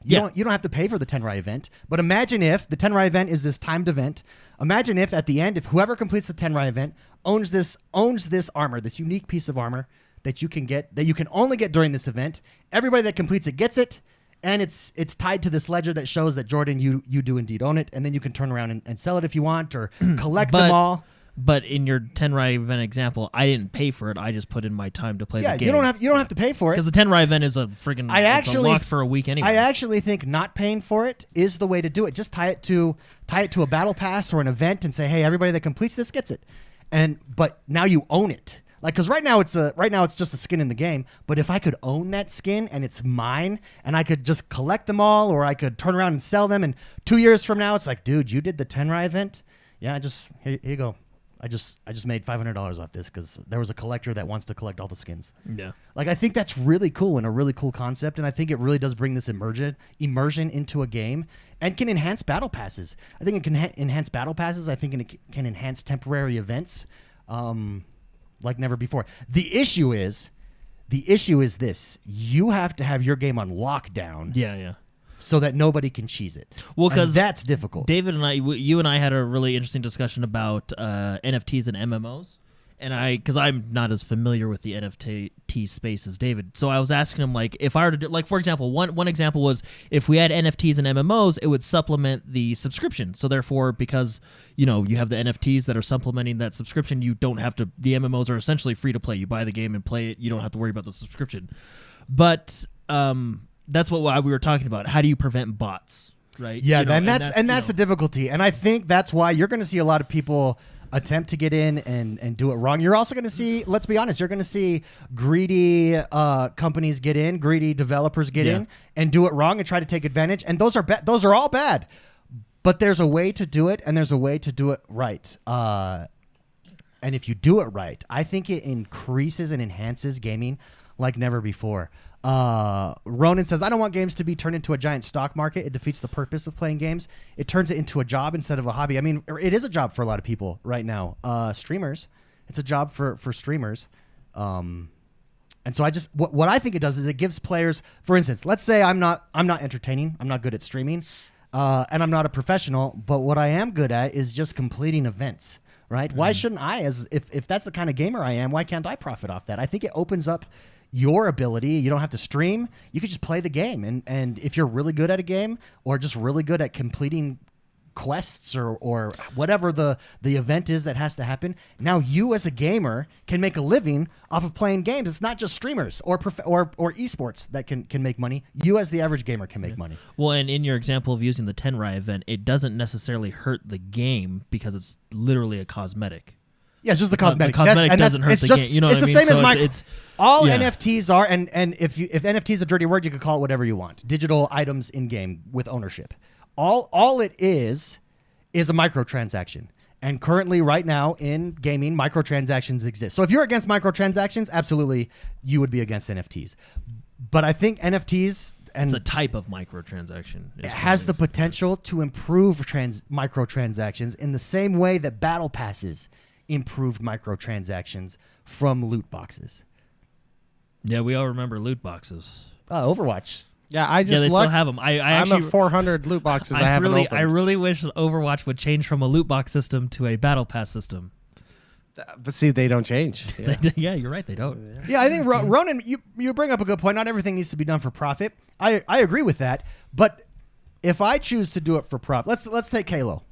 You don't have to pay for the Tenrai event, but imagine if the Tenrai event is this timed event. Imagine if at the end, if whoever completes the Tenrai event owns this armor, this unique piece of armor that you can only get during this event. Everybody that completes it gets it, and it's tied to this ledger that shows that Jordan, you do indeed own it, and then you can turn around and sell it if you want, or collect them all. But in your Tenrai event example, I didn't pay for it. I just put in my time to play the game. You don't have to pay for it because the Tenrai event is a friggin' it's unlocked for a week anyway. I actually think not paying for it is the way to do it. Just tie it to a battle pass or an event and say, hey, everybody that completes this gets it. But now you own it. Like, because right now it's just a skin in the game. But if I could own that skin and it's mine, and I could just collect them all, or I could turn around and sell them, and 2 years from now it's like, dude, you did the Tenrai event? Yeah, here you go. I just made $500 off this because there was a collector that wants to collect all the skins. Yeah. Like, I think that's really cool and a really cool concept, and I think it really does bring this immersion into a game and can enhance battle passes. I think it can enhance battle passes. I think it can enhance temporary events like never before. The issue is this. You have to have your game on lockdown. Yeah. So that nobody can cheese it. Well, because that's difficult. David and you and I had a really interesting discussion about NFTs and MMOs, and because I'm not as familiar with the NFT space as David, so I was asking him, like, if I were to do, like, for example, one example was if we had NFTs and MMOs, it would supplement the subscription. So therefore, because you have the NFTs that are supplementing that subscription, you don't have to. The MMOs are essentially free to play. You buy the game and play it. You don't have to worry about the subscription. But that's what we were talking about. How do you prevent bots, right? Yeah, and that's the difficulty. And I think that's why you're going to see a lot of people attempt to get in and do it wrong. You're also going to see, let's be honest, you're going to see greedy companies get in, greedy developers get in and do it wrong and try to take advantage. And those are all bad. But there's a way to do it, and there's a way to do it right. And if you do it right, I think it increases and enhances gaming like never before. Ronan says, I don't want games to be turned into a giant stock market. It defeats the purpose of playing games. It turns it into a job instead of a hobby. I mean, it is a job for a lot of people right now. Streamers. It's a job for streamers. And so I just what I think it does is it gives players, for instance, let's say I'm not entertaining, I'm not good at streaming, and I'm not a professional, but what I am good at is just completing events, right? Why shouldn't I, if that's the kind of gamer I am, why can't I profit off that? I think it opens up your ability. You don't have to stream. You could just play the game, and if you're really good at a game or just really good at completing quests or whatever the event is that has to happen, now you as a gamer can make a living off of playing games. It's not just streamers or esports that can make money. You as the average gamer can make money. Well, and in your example of using the Tenrai event, it doesn't necessarily hurt the game because it's literally a cosmetic. Yeah, it's just the cosmetic. The cosmetic doesn't hurt the game. You know what I mean? It's the same as micro. All yeah. NFTs are, and if NFT is a dirty word, you can call it whatever you want. Digital items in game with ownership. All it is a microtransaction. And currently, right now, in gaming, microtransactions exist. So if you're against microtransactions, absolutely, you would be against NFTs. But I think NFTs... It's a type of microtransaction. It has the potential to improve microtransactions in the same way that battle passes improved microtransactions from loot boxes. Yeah, we all remember loot boxes. Overwatch. Yeah, I just they still have them. I'm at 400 loot boxes. I haven't opened. I really wish Overwatch would change from a loot box system to a battle pass system. But see, they don't change. Yeah, yeah, you're right. They don't. Yeah, I think Ronan, you bring up a good point. Not everything needs to be done for profit. I agree with that. But if I choose to do it for profit, let's take Halo.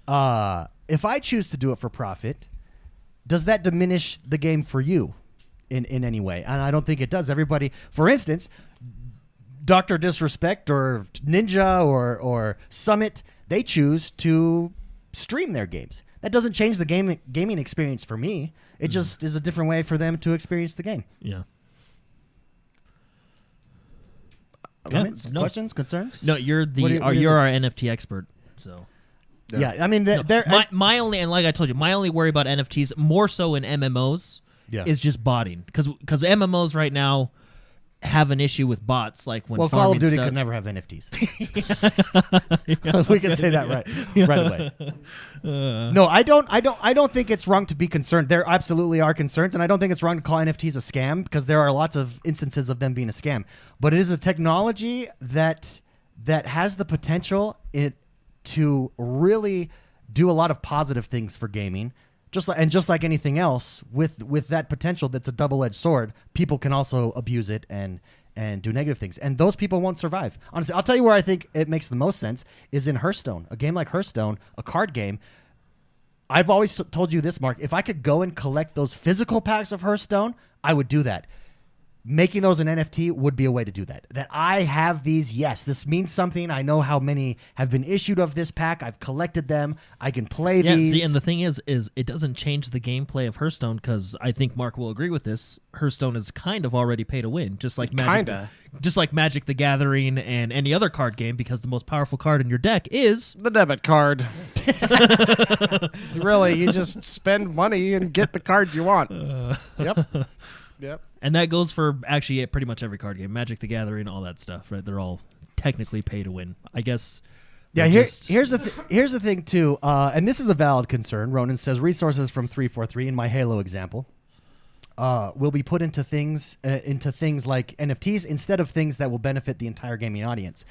If I choose to do it for profit, does that diminish the game for you in any way? And I don't think it does. Everybody, for instance, Dr. Disrespect or Ninja or Summit, they choose to stream their games. That doesn't change the gaming experience for me. It just is a different way for them to experience the game. Yeah. Comments, questions, concerns? No, you're you're our NFT expert. So. Yeah, I mean, my only, and like I told you, my only worry about NFTs, more so in MMOs, is just botting. Because MMOs right now have an issue with bots. Like when Call of Duty could never have NFTs. We can say that right away. No, I don't think it's wrong to be concerned. There absolutely are concerns, and I don't think it's wrong to call NFTs a scam because there are lots of instances of them being a scam. But it is a technology that has the potential to really do a lot of positive things for gaming. Just like anything else, with that potential, that's a double-edged sword. People can also abuse it and do negative things, and those people won't survive. Honestly, I'll tell you where I think it makes the most sense is in Hearthstone. A game like Hearthstone, a card game. I've always told you this, Mark. If I could go and collect those physical packs of Hearthstone, I would do that. Making those an NFT would be a way to do that. That I have these, yes, this means something. I know how many have been issued of this pack. I've collected them. I can play these. See, and the thing is it doesn't change the gameplay of Hearthstone because I think Mark will agree with this. Hearthstone is kind of already pay to win, just like Magic the Gathering and any other card game, because the most powerful card in your deck is the debit card. Really, you just spend money and get the cards you want. Yep. And that goes for actually pretty much every card game. Magic the Gathering, all that stuff, right? They're all technically pay to win. I guess. Yeah, here's the thing too, and this is a valid concern. Ronan says resources from 343 in my Halo example will be put into things like NFTs instead of things that will benefit the entire gaming audience.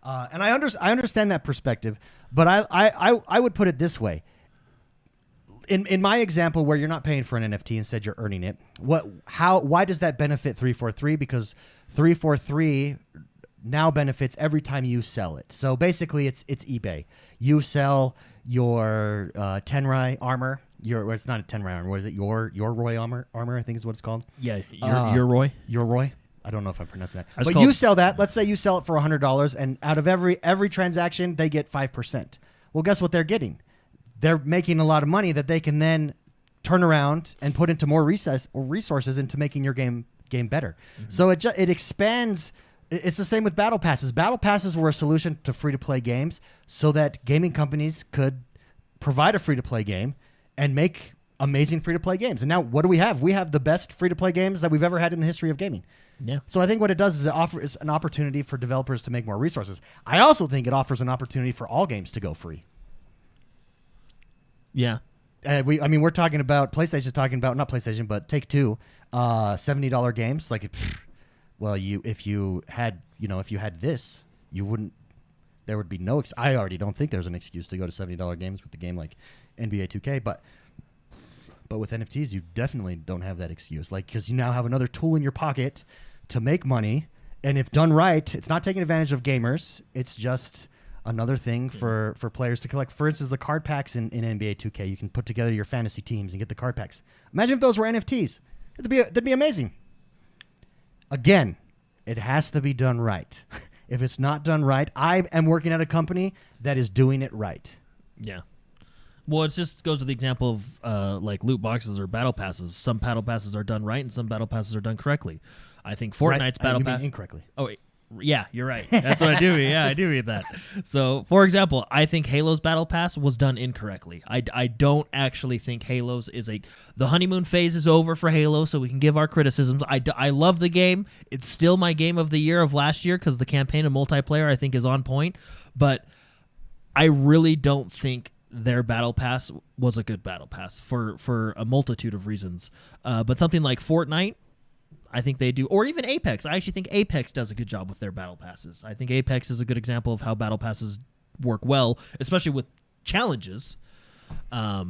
And I understand that perspective, but I would put it this way. In my example, where you're not paying for an NFT, instead you're earning it. Why does that benefit 343? Because 343 now benefits every time you sell it. So basically, it's eBay. You sell your Tenrai armor. It's not a Tenrai armor. What is it? Your Roy armor? I think is what it's called. Yeah, your Roy. Your Roy. I don't know if I'm pronouncing that. But you sell that. Let's say you sell it for $100, and out of every transaction, they get 5%. Well, guess what they're getting? They're making a lot of money that they can then turn around and put into more resources into making your game better. Mm-hmm. So it expands. It's the same with battle passes. Battle passes were a solution to free-to-play games so that gaming companies could provide a free-to-play game and make amazing free-to-play games. And now what do we have? We have the best free-to-play games that we've ever had in the history of gaming. Yeah. So I think what it does is it offers an opportunity for developers to make more resources. I also think it offers an opportunity for all games to go free. Yeah. we're talking about PlayStation's talking about not PlayStation, but Take-Two, $70 games. Like, if you had this, you wouldn't. There would be no. I already don't think there's an excuse to go to $70 games with a game like NBA 2K, but with NFTs, you definitely don't have that excuse. Like, because you now have another tool in your pocket to make money, and if done right, it's not taking advantage of gamers. It's just another thing for players to collect. For instance, the card packs in NBA 2K, you can put together your fantasy teams and get the card packs. Imagine if those were NFTs. That'd be amazing. Again, it has to be done right. If it's not done right, I am working at a company that is doing it right. Yeah. Well, it just goes to the example of like loot boxes or battle passes. Some battle passes are done right, and some battle passes are done correctly. I think Fortnite's battle pass incorrectly. Oh, wait. Yeah, you're right. That's what I do. Yeah, I do read that. So, for example, I think Halo's battle pass was done incorrectly. I don't actually think Halo's the honeymoon phase is over for Halo, so we can give our criticisms. I love the game. It's still my game of the year of last year because the campaign and multiplayer I think is on point. But I really don't think their battle pass was a good battle pass for a multitude of reasons. But something like Fortnite, I think they do, or even Apex. I actually think Apex does a good job with their battle passes. I think Apex is a good example of how battle passes work well, especially with challenges. Yeah,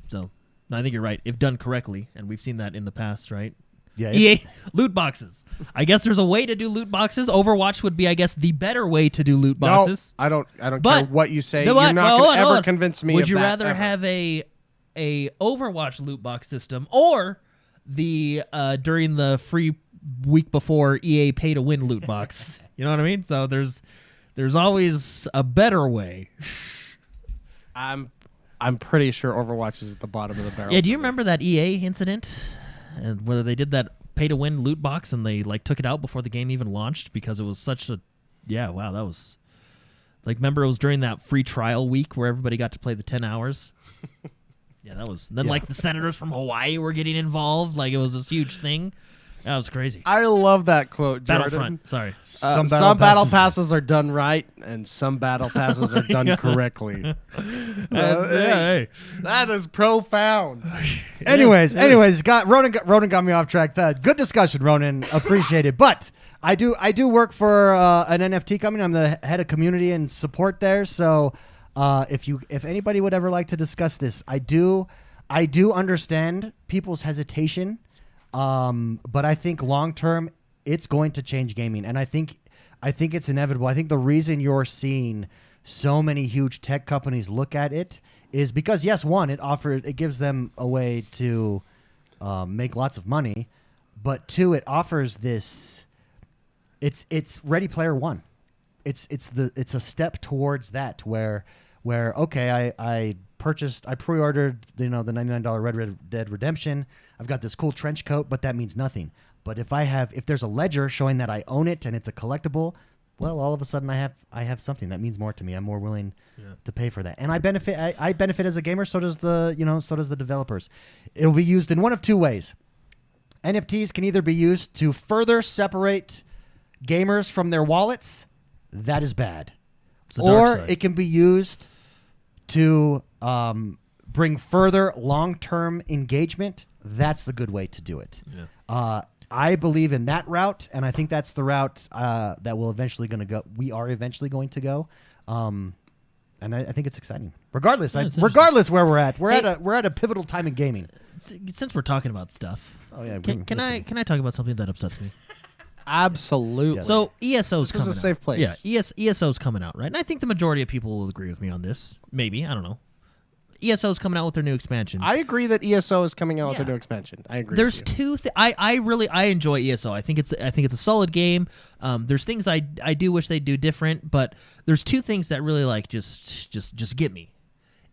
so I think you're right. If done correctly, and we've seen that in the past, right? Yeah. EA loot boxes. I guess there's a way to do loot boxes. Overwatch would be, I guess, the better way to do loot boxes. No, I don't But- care what you say. No, You're but- not hold going to on, hold ever on. convince me Would of you that, rather ever. have a Overwatch loot box system or the during the free week before EA pay to win loot box? You know what I mean? So there's always a better way. I'm pretty sure Overwatch is at the bottom of the barrel. Yeah, do you remember that EA incident? And whether they did that pay to win loot box and they like took it out before the game even launched because it was such a that was like, remember it was during that free trial week where everybody got to play the 10 hours? Yeah, that was. Then like the senators from Hawaii were getting involved. Like it was this huge thing. That was crazy. I love that quote, Jordan. Battlefront. Sorry. Some battle passes are done right, and some battle passes are done correctly. Hey. That is profound. Anyways, Ronan got me off track. Good discussion, Ronan. Appreciate it. But I do work for an NFT company. I'm the head of community and support there. So if anybody would ever like to discuss this, I do understand people's hesitation. But I think long term it's going to change gaming, and I think it's inevitable. I think the reason you're seeing so many huge tech companies look at it is because yes, one, it gives them a way to make lots of money, but two, it offers this. It's Ready Player One. It's a step towards that where okay, I pre-ordered the $99 Red Dead Redemption. I've got this cool trench coat, but that means nothing. But if there's a ledger showing that I own it and it's a collectible, well, all of a sudden I have something that means more to me. I'm more willing to pay for that, and I benefit. I benefit as a gamer. So does the developers. It'll be used in one of two ways. NFTs can either be used to further separate gamers from their wallets. That is bad. Or it can be used to bring further long-term engagement. That's the good way to do it. Yeah. I believe in that route, and I think that's the route that we are eventually going to go. And I think it's exciting. Regardless where we're at, we're at a pivotal time in gaming. Since we're talking about stuff, can I talk about something that upsets me? Absolutely. So ESO's coming out. This is a safe place. Yeah, ESO's coming out, right? And I think the majority of people will agree with me on this. Maybe, I don't know. ESO's coming out with their new expansion. I agree that ESO is coming out with their new expansion. I agree. There's two. I enjoy ESO. I think it's a solid game. There's things I do wish they'd do different, but there's two things that really like just get me.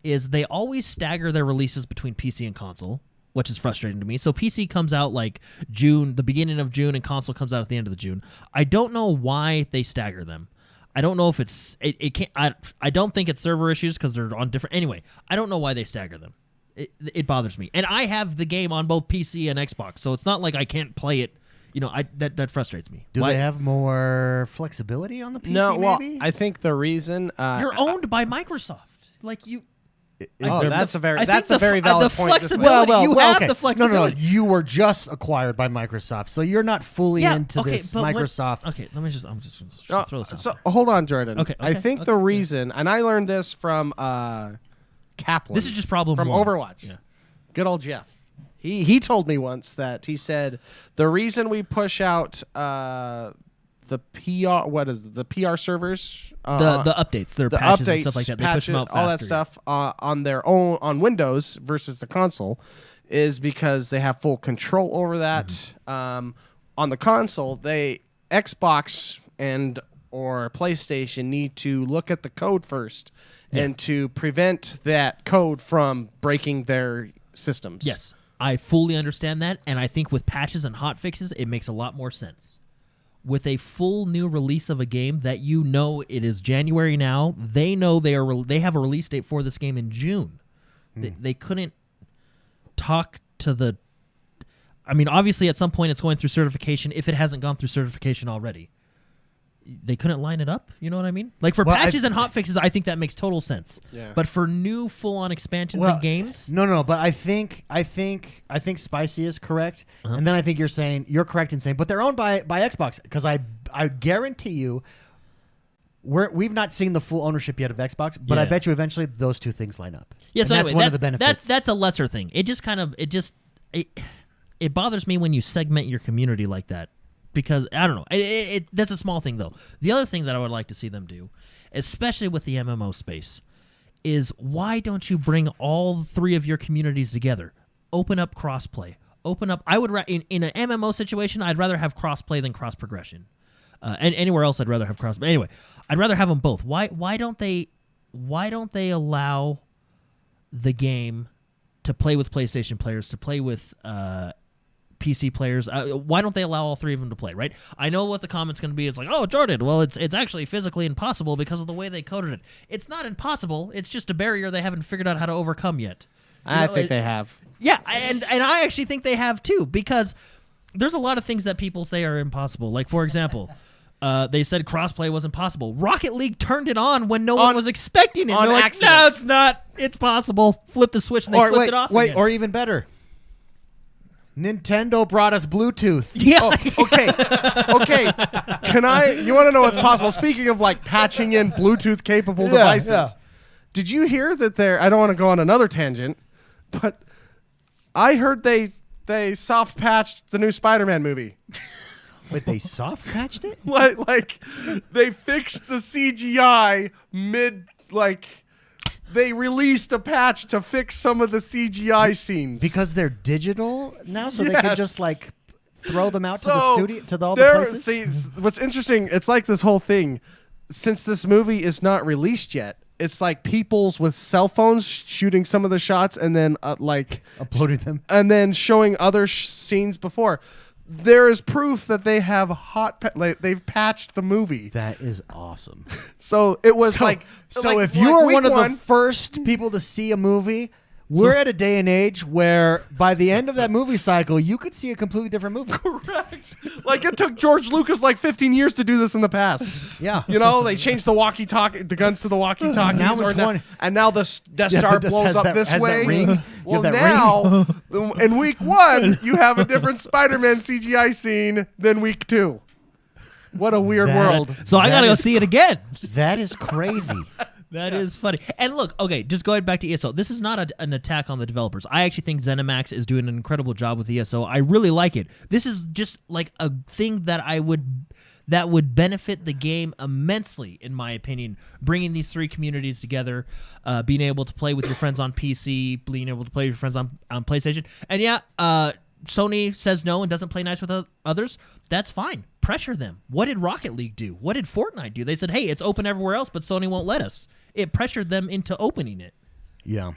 Is they always stagger their releases between PC and console, which is frustrating to me. So PC comes out like June, the beginning of June, and console comes out at the end of the June. I don't know why they stagger them. I don't know if it can't. I don't think it's server issues because they're on different. Anyway, I don't know why they stagger them. It bothers me, and I have the game on both PC and Xbox, so it's not like I can't play it. That frustrates me. Do they have more flexibility on the PC? No, well, maybe? I think the reason you're owned by Microsoft. Like you. That's a very I think very valid the point. flexibility. You have the flexibility. No, you were just acquired by Microsoft, so you're not fully into this Microsoft. Okay, I'm just throw this out. So hold on, Jordan. Okay, I think the reason, and I learned this from Kaplan. This is just problem from one. Overwatch. Yeah. Good old Jeff. He told me once that he said the reason we push out the PR servers, the updates, their the patches updates, and stuff like that. They push them out faster. all that stuff on their own on Windows versus the console, is because they have full control over that. Mm-hmm. On the console, Xbox and or PlayStation need to look at the code first and to prevent that code from breaking their systems. Yes, I fully understand that, and I think with patches and hotfixes, it makes a lot more sense. With a full new release of a game that it is January now, they know they have a release date for this game in June. They couldn't talk to the. I mean, obviously, at some point, it's going through certification. If it hasn't gone through certification already, they couldn't line it up. You know what I mean? Like for patches and hotfixes, I think that makes total sense. Yeah. But for new full-on expansions and games, No. But I think Spicy is correct, and then I think you're correct in saying, but they're owned by Xbox, because I guarantee you, we've not seen the full ownership yet of Xbox, but I bet you eventually those two things line up. Yeah. And So that's anyway, one of the benefits. That's a lesser thing. It bothers me when you segment your community like that. Because, I don't know, that's a small thing, though. The other thing that I would like to see them do, especially with the MMO space, is why don't you bring all three of your communities together? Open up crossplay. I would in an MMO situation, I'd rather have crossplay than cross progression. And anywhere else, I'd rather have cross. But anyway, I'd rather have them both. Why don't they allow the game to play with PlayStation players, to play with PC players? Why don't they allow all three of them to play, right? I know what the comment's going to be. It's like, oh, Jordan, well, it's actually physically impossible because of the way they coded it. It's not impossible. It's just a barrier they haven't figured out how to overcome yet. I think they have. Yeah, and I actually think they have too, because there's a lot of things that people say are impossible. Like, for example, they said crossplay was impossible. Rocket League turned it on when no one was expecting it. On They're like, accident. no, it's not. It's possible. Flip the switch and they flipped it off again. Or even better, Nintendo brought us Bluetooth. Yeah. Oh, okay. You want to know what's possible? Speaking of like patching in Bluetooth capable devices, did you hear that I don't want to go on another tangent, but I heard they soft patched the new Spider-Man movie. Wait, they soft patched it? like they fixed the CGI they released a patch to fix some of the CGI scenes. Because they're digital now, so they can just like throw them out to the studio, to all the places? See, what's interesting, it's like this whole thing, since this movie is not released yet, it's like people's with cell phones shooting some of the shots and then uploading them. And then showing other scenes before. There is proof that they have they've patched the movie. That is awesome. So it was So if you were one of the first people to see a movie, we're at a day and age where by the end of that movie cycle, you could see a completely different movie. Correct. Like it took George Lucas 15 years to do this in the past. Yeah. You know, they changed the guns to the walkie-talkies. And now the Death Star blows up this way. That ring. Well, now, in week 1, you have a different Spider-Man CGI scene than week 2. What a weird world. So I got to go see it again. That is crazy. That is funny. And look, okay, just going back to ESO, this is not an attack on the developers. I actually think ZeniMax is doing an incredible job with ESO. I really like it. This is just like a thing that would benefit the game immensely, in my opinion, bringing these three communities together, being able to play with your friends on PC, being able to play with your friends on PlayStation. And Sony says no and doesn't play nice with others. That's fine. Pressure them. What did Rocket League do? What did Fortnite do? They said, hey, it's open everywhere else, but Sony won't let us. It pressured them into opening it. Yeah.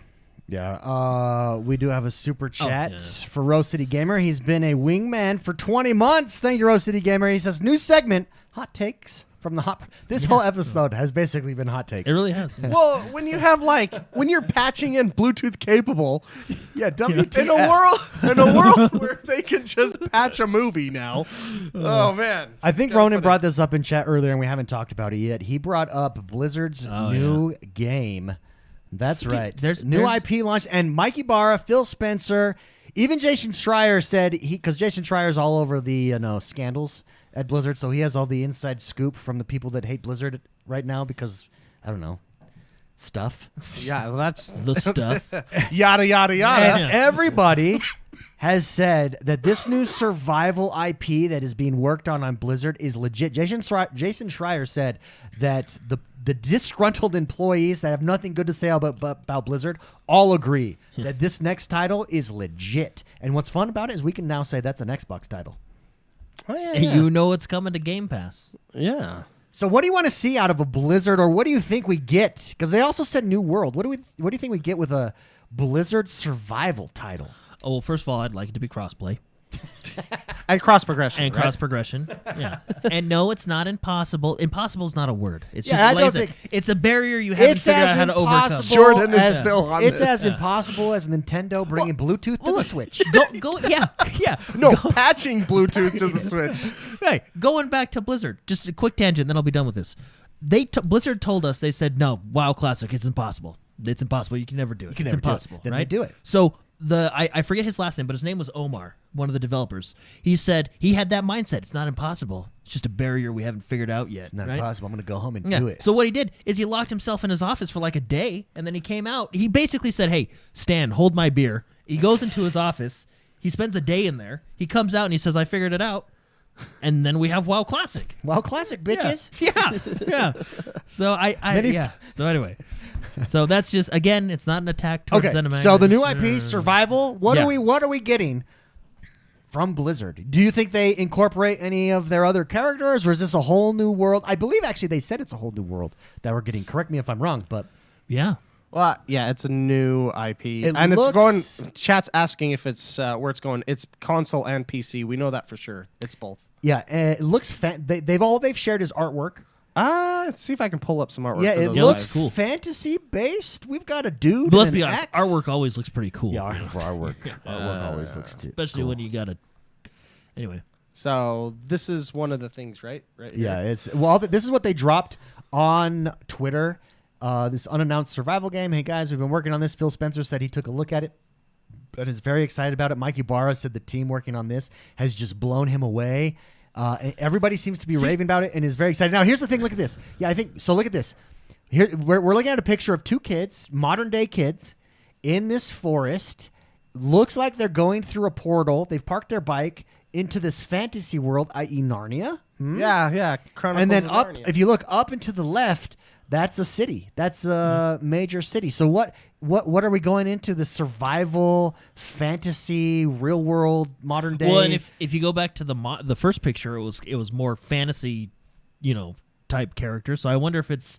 We do have a super chat for Rose City Gamer. He's been a wingman for 20 months. Thank you, Rose City Gamer. He says, new segment, hot takes from the hot. This whole episode has basically been hot takes. It really has. Yeah. Well, when you have when you're patching in Bluetooth capable, WTF. in a world where they can just patch a movie now. Oh man. I think Ronan brought this up in chat earlier and we haven't talked about it yet. He brought up Blizzard's new game That's right. there's New IP launch, and Mike Ibarra, Phil Spencer, even Jason Schreier said because Jason Schreier's all over the scandals at Blizzard, so he has all the inside scoop from the people that hate Blizzard right now because I don't know stuff. Yeah, that's the stuff. yada yada yada. And everybody has said that this new survival IP that is being worked on Blizzard is legit. Jason Schreier said that the disgruntled employees that have nothing good to say about Blizzard all agree that this next title is legit. And what's fun about it is we can now say that's an Xbox title. Oh, yeah, And yeah. you know it's coming to Game Pass. Yeah. So what do you want to see out of a Blizzard, or what do you think we get? Because they also said New World. What do you think we get with a Blizzard survival title? Oh, well, first of all, I'd like it to be crossplay. And cross progression. And right? cross progression. Yeah. And no, it's not impossible. Impossible is not a word. It's Yeah, just I like don't said, think- it's a barrier you haven't It's figured as out how to overcome. impossible Jordan is as still on it's this. as impossible as Nintendo bringing Bluetooth to the Switch. Yeah. No, patching Bluetooth to the Switch. Right. Going back to Blizzard, just a quick tangent, then I'll be done with this. Blizzard told us, they said, no, WoW Classic, it's impossible. It's impossible. You can never do it. can It's never do it. impossible. Then they right? do it. So I forget his last name, but his name was Omar, one of the developers. He said he had that mindset. It's not impossible. It's just a barrier we haven't figured out yet. It's not right? impossible. I'm going to go home and Yeah. do it. So what he did is he locked himself in his office for like a day, and then he came out. He basically said, hey, Stan, hold my beer. He goes into his office. He spends a day in there. He comes out and he says, I figured it out. And then we have WoW Classic. WoW Classic, bitches. Yeah. So So anyway. So that's just, again, it's not an attack towards Okay, Zenimax. so the new IP, Survival, what Yeah. are we getting from Blizzard? Do you think they incorporate any of their other characters, or is this a whole new world? I believe actually they said it's a whole new world that we're getting. Correct me if I'm wrong, but Yeah. Well, yeah, it's a new IP, It and looks- it's going. Chat's asking if it's where it's going. It's console and PC. We know that for sure. It's both. yeah, it looks they've shared his artwork. Let's see if I can pull up some artwork. Yeah, for it those looks guys. cool. fantasy based. We've got a dude. But let's and be an honest, axe. artwork always looks pretty cool. Yeah, artwork always looks too. Especially when you got a... Anyway. So this is one of the things, right? Right. here. Yeah, this is what they dropped on Twitter. This unannounced survival game. Hey guys, we've been working on this. Phil Spencer said he took a look at it and is very excited about it. Mike Ibarra said the team working on this has just blown him away. And everybody seems to be raving about it and is very excited. Now, here's the thing. Look at this. Yeah, I think so. Look at this. Here we're looking at a picture of two kids, modern day kids, in this forest. Looks like they're going through a portal. They've parked their bike into this fantasy world, i.e., Narnia. Yeah. Chronicles And then of up, Narnia. if you look up and to the left, that's a city. That's a major city. So what are we going into? The survival, fantasy, real world, modern day? Well, and if you go back to the first picture, it was more fantasy, type character. So I wonder if it's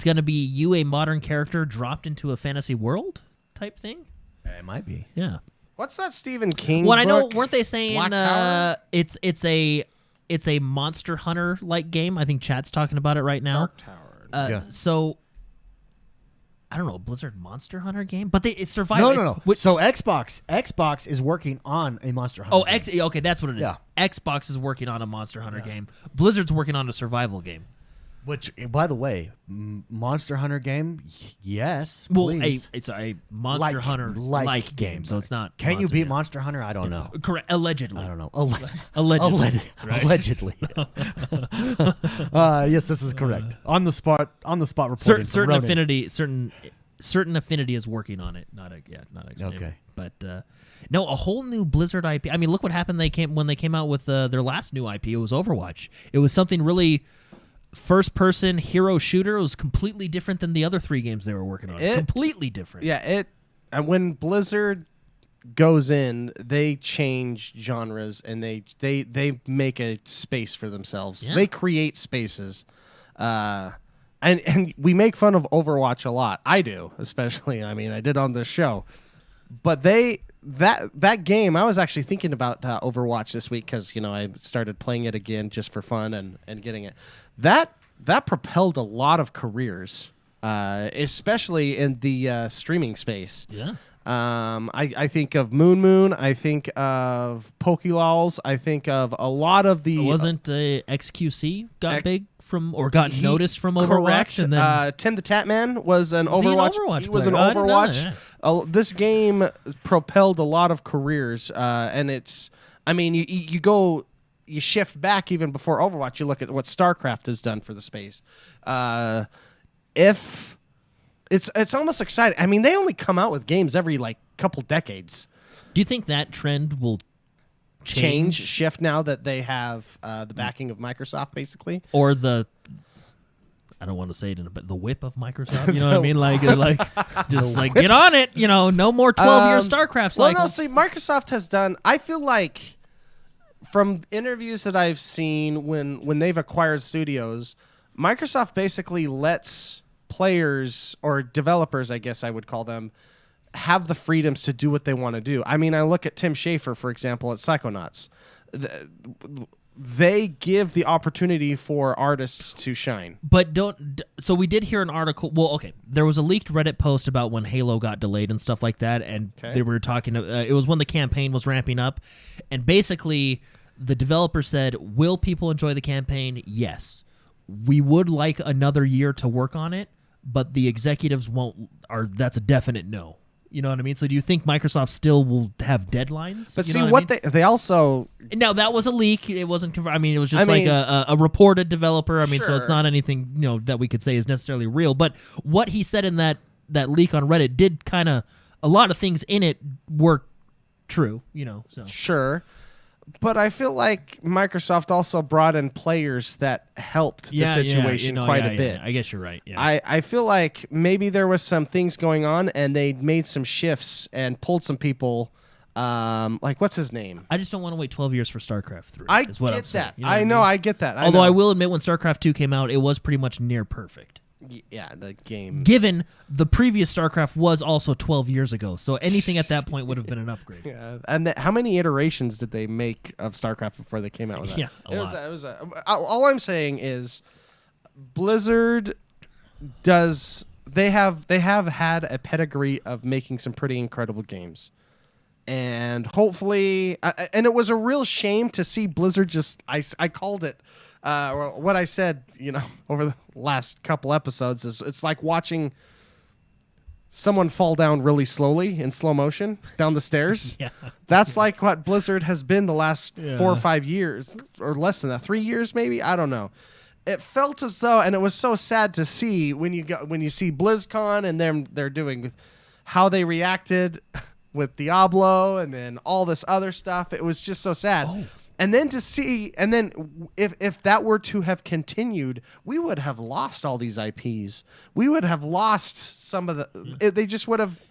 going to be you, a modern character dropped into a fantasy world type thing. It might be. Yeah. What's that Stephen King? Well, I know, book? weren't they saying Black Tower? it's a Monster Hunter like game? I think chat's talking about it right now. Dark Tower. Yeah. So I don't know, Blizzard Monster Hunter game, but it's survival. No. So Xbox is working on a Monster Hunter. game. Okay, that's what it is. Yeah. Xbox is working on a Monster Hunter game. Blizzard's working on a survival game. Which, by the way, Monster Hunter game, yes, Well, please. it's a Monster Hunter like game, so it's not. Can you Monster beat Hunter. Monster Hunter? I don't know. Correct. Allegedly. I don't know. Allegedly. Allegedly. Yes, this is correct. On the spot reporting. Certain from Ronan. affinity, certain affinity is working on it. Not a Okay. But no, a whole new Blizzard IP. I mean, look what happened. When they came out with their last new IP. It was Overwatch. It was something really first-person hero shooter. It was completely different than the other three games they were working on. Completely different. Yeah, and when Blizzard goes in, they change genres and they make a space for themselves. Yeah. They create spaces. And we make fun of Overwatch a lot. I do, especially. I mean, I did on this show. But that game, I was actually thinking about Overwatch this week because I started playing it again just for fun and getting it. That propelled a lot of careers, especially in the streaming space. Yeah. I think of Moon. I think of Pokelols. I think of a lot of the. Wasn't XQC got big from or got noticed from Overwatch. Correct. And then Tim the Tatman was an Was he an Overwatch. Overwatch He was an player? I didn't know Overwatch. that. This game propelled a lot of careers, and it's. I mean, you go. You shift back even before Overwatch. You look at what StarCraft has done for the space. If it's almost exciting. I mean, they only come out with games every like couple decades. do you think that trend will Shift now that they have the backing of Microsoft, basically. or the I don't want to say it, but the whip of Microsoft. You know what I mean? Like just like get on it. You know, no more 12-year StarCraft Well, cycle. no, see, Microsoft has done. I feel like from interviews that I've seen when they've acquired studios, Microsoft basically lets players or developers, I guess I would call them, have the freedoms to do what they want to do. I mean, I look at Tim Schafer, for example, at Psychonauts. They give the opportunity for artists to shine. But so we did hear an article. Well, okay, there was a leaked Reddit post about when Halo got delayed and stuff like that, and they were talking. It was when the campaign was ramping up, and basically the developer said, "Will people enjoy the campaign? Yes. We would like another year to work on it, but the executives won't. That's a definite no." You know what I mean? So do you think Microsoft still will have deadlines? But You see, know what I mean? they also. Now that was a leak. It wasn't confirmed. I mean, it was just like a reported developer. I mean, so it's Sure. not anything that we could say is necessarily real. But what he said in that leak on Reddit did kind of a lot of things in it were true. So Sure. But I feel like Microsoft also brought in players that helped the situation quite a bit. I guess you're right. Yeah. I feel like maybe there was some things going on and they made some shifts and pulled some people. Like, what's his name? I just don't want to wait 12 years for StarCraft 3. I is what I'm get saying. that. You know what I know. mean? I get that. Although know. I will admit, when StarCraft 2 came out, it was pretty much near perfect. Yeah, the game. Given the previous StarCraft was also 12 years ago, so anything at that point would have been an upgrade. Yeah, and how many iterations did they make of StarCraft before they came out with that? Yeah, a it lot. was all I'm saying is Blizzard does. They have had a pedigree of making some pretty incredible games, and hopefully, and it was a real shame to see Blizzard just. I called it. Or what I said, over the last couple episodes is it's like watching someone fall down really slowly in slow motion down the stairs. Yeah. That's like what Blizzard has been the last 4 or 5 years, or less than that, 3 years maybe. I don't know. It felt as though, and it was so sad to see when you see BlizzCon and they're doing how they reacted with Diablo and then all this other stuff. It was just so sad. Oh. And then to see, and then if that were to have continued, we would have lost all these IPs. We would have lost some of they just would have.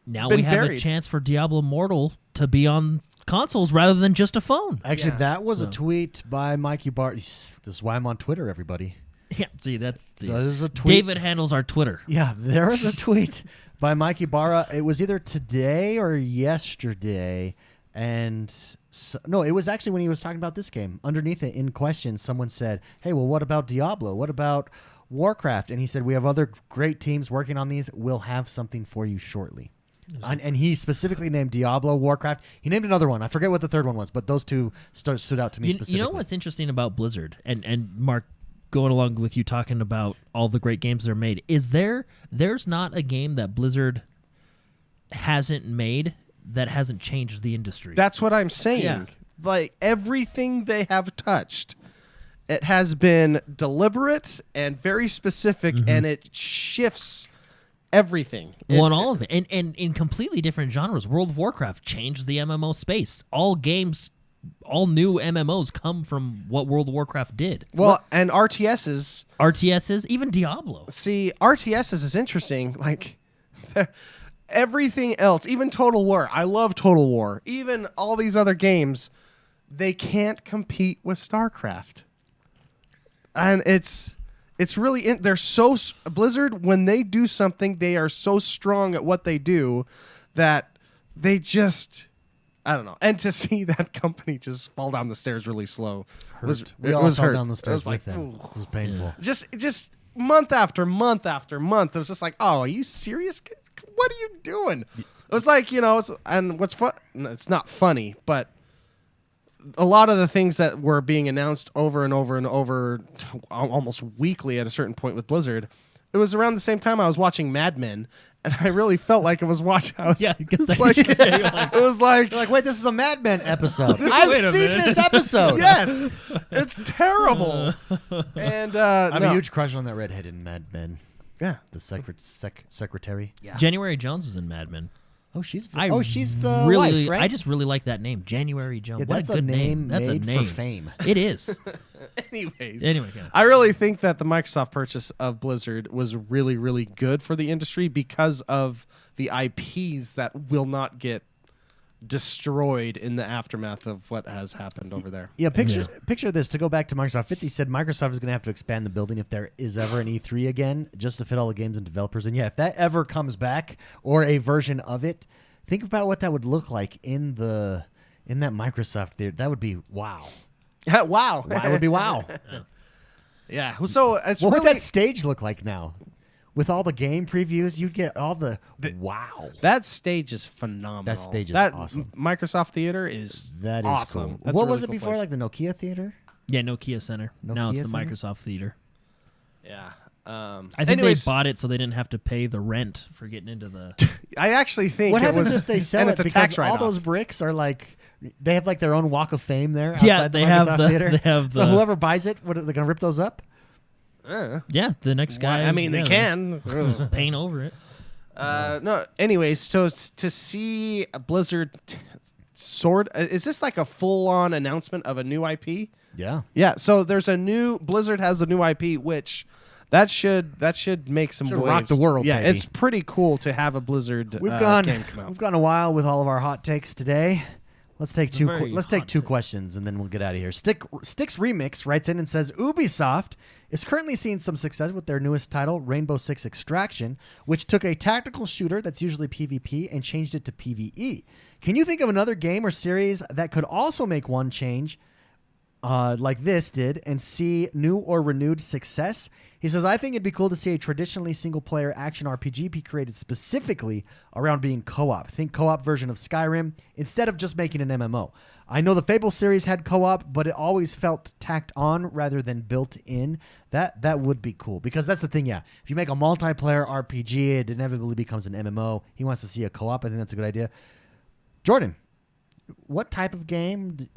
Now been we have buried. a chance for Diablo Immortal to be on consoles rather than just a phone. Actually, Yeah. that was a tweet by Mikey Bart. This is why I'm on Twitter, everybody. Yeah, see, That is a tweet. David handles our Twitter. Yeah, there is a tweet by Mikey Barra. It was either today or yesterday, and no, it was actually when he was talking about this game. Underneath it, in question, someone said, "Hey, well, what about Diablo? What about Warcraft?" And he said, "We have other great teams working on these. We'll have something for you shortly." And he specifically named Diablo, Warcraft. He named another one. I forget what the third one was, but those two stood out to me specifically. You know what's interesting about Blizzard and Mark, going along with you talking about all the great games they're made, is there's not a game that Blizzard hasn't made that hasn't changed the industry. That's what I'm saying. Yeah. Like everything they have touched, it has been deliberate and very specific, and it shifts everything. Well, and all of it, and in completely different genres. World of Warcraft changed the MMO space. All new MMOs come from what World of Warcraft did. Well, and RTSs. RTSs, even Diablo. See, RTSs is interesting. Like everything else, even Total War. I love Total War. Even all these other games, they can't compete with StarCraft. And it's really they're so Blizzard, when they do something, they are so strong at what they do that they just, I don't know. And to see that company just fall down the stairs really slow We all fell hurt. down the stairs It was like, with them. ooh. It was painful. Just month after month after month, it was just like, oh, are you serious? What are you doing? It was like, and what's fun? It's not funny, but a lot of the things that were being announced over and over and over, almost weekly at a certain point with Blizzard, it was around the same time I was watching Mad Men, and I really felt like I was watching. Yeah, because It was like, You're like, wait, this is a Mad Men episode. Wait I've a seen minute. this episode. yes, it's terrible. And I have no. a huge crush on that redhead in Mad Men. Yeah. The secretary. Yeah. January Jones is in Mad Men. Oh, she's I she's the really, wife, right? I just really like that name, January Jones. Yeah, What that's a good name. That's a made name for fame. It is. Anyways, Anyway, yeah. I really think that the Microsoft purchase of Blizzard was really, really good for the industry because of the IPs that will not get destroyed in the aftermath of what has happened over there. Yeah, picture this. To go back to Microsoft, 50 said Microsoft is going to have to expand the building if there is ever an E3 again, just to fit all the games and developers. And yeah, if that ever comes back or a version of it, think about what that would look like in that Microsoft theater. That would be wow. Wow. That would be wow. Yeah. So it's What would really that stage look like now? With all the game previews, you'd get all the wow. that stage is phenomenal. That stage is awesome. Microsoft Theater is That is awesome. cool. That's What a really was it cool before, place. like the Nokia Theater? Yeah, Nokia Center. Now it's Nokia the Center? Microsoft Theater. Yeah. I think anyways, they bought it so they didn't have to pay the rent for getting into the. I actually think What it happens was, if they sell and it? it's a Because tax all write-off. those bricks are like, they have like their own walk of fame there. Yeah, outside they the have Microsoft the- Theater. they have So the- whoever buys it, what are they going to rip those up? Yeah, the next guy. I mean, yeah, they can. paint over it. No. Anyways, so to see a Blizzard is this like a full-on announcement of a new IP? Yeah. Yeah. So there's a new Blizzard has a new IP, which that should make some Should waves. rock the world, Yeah, baby. it's pretty cool to have a Blizzard We've game come out. we've gone a while with all of our hot takes today. Let's take a very let's take hot two take. questions and then we'll get out of here. Sticks Remix writes in and says Ubisoft is currently seeing some success with their newest title, Rainbow Six Extraction, which took a tactical shooter that's usually PvP and changed it to PvE. Can you think of another game or series that could also make one change like this did and see new or renewed success? He says, I think it'd be cool to see a traditionally single-player action RPG be created specifically around being co-op. Think co-op version of Skyrim instead of just making an MMO. I know the Fable series had co-op, but it always felt tacked on rather than built in. That would be cool because that's the thing, yeah. If you make a multiplayer RPG, it inevitably becomes an MMO. He wants to see a co-op. I think that's a good idea. Jordan, what type of game,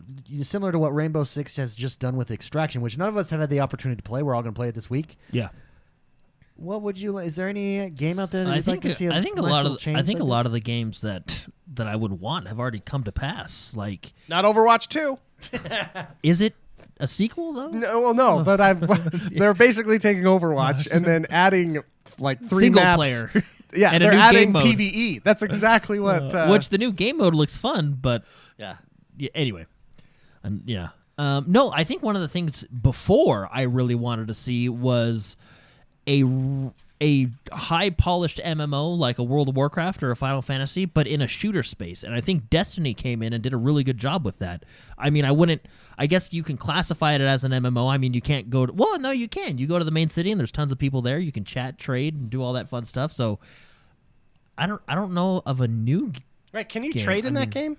similar to what Rainbow Six has just done with Extraction, which none of us have had the opportunity to play. We're all going to play it this week. Yeah. What would you? Is there any game out there that I you'd think like to see? I think a lot of change I think like a lot this? of the games that I would want have already come to pass. Like, Not Overwatch 2. is it a sequel though? No, well, no, but they're basically taking Overwatch and then adding like 3 Single maps. player. Yeah, And a they're new adding game mode. PvE. That's exactly what. Which the new game mode looks fun, but yeah. yeah, anyway, yeah. No, I think one of the things before I really wanted to see was a high polished MMO like a World of Warcraft or a Final Fantasy, but in a shooter space. And I think Destiny came in and did a really good job with that. I mean, I guess you can classify it as an MMO. I mean, you can't go to, well, no, you can. You go to the main city and there's tons of people there. You can chat, trade, and do all that fun stuff. So I don't know of a new. Right? Can you Game. trade in I that mean, game?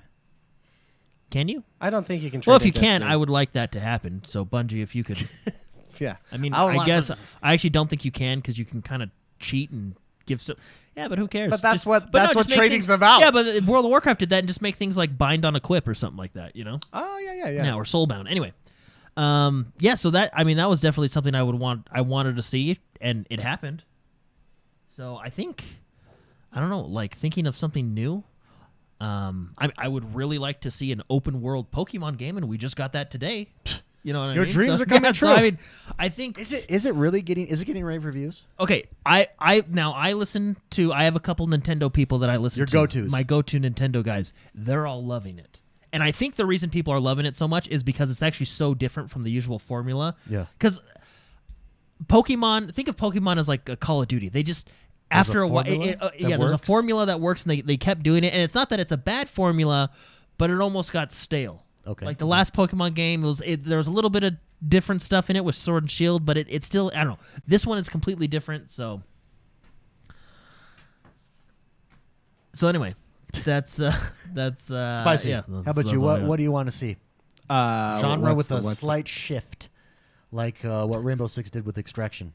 Can you? I don't think you can trade. Well, if in you can, Destiny. I would like that to happen. So Bungie, if you could. Yeah. I mean, I would I like- guess I actually don't think you can because you can kind of cheat and give some. Yeah, but who cares? But that's what- but that's what just make trading's things- about. Yeah, but World of Warcraft did that and just make things like bind on equip or something like that. You know? Oh yeah. Or soulbound. Anyway, yeah. So that that was definitely something I wanted to see, and it happened. So I think I don't know, like thinking of something new. I would really like to see an open world Pokemon game, and we just got that today. You know what I Your mean? dreams So- are coming yeah, true. So, I mean, I think Is it really getting? Is it getting rave reviews? okay. I listen to. I have a couple Nintendo people that I listen Your to. go-tos. My go-to Nintendo guys. They're all loving it, and I think the reason people are loving it so much is because it's actually so different from the usual formula. Yeah. Because Pokemon. Think of Pokemon as like a Call of Duty. They just There's after a a while, formula that there's a works? formula that works, and they kept doing it. And it's not that it's a bad formula, but it almost got stale. Okay. Like the last Pokemon game there was a little bit of different stuff in it with Sword and Shield, but it's still, I don't know. This one is completely different, so anyway, that's Spicy. yeah, How about you? What do you want to see? Genre with a what's slight shift, like what Rainbow Six did with Extraction.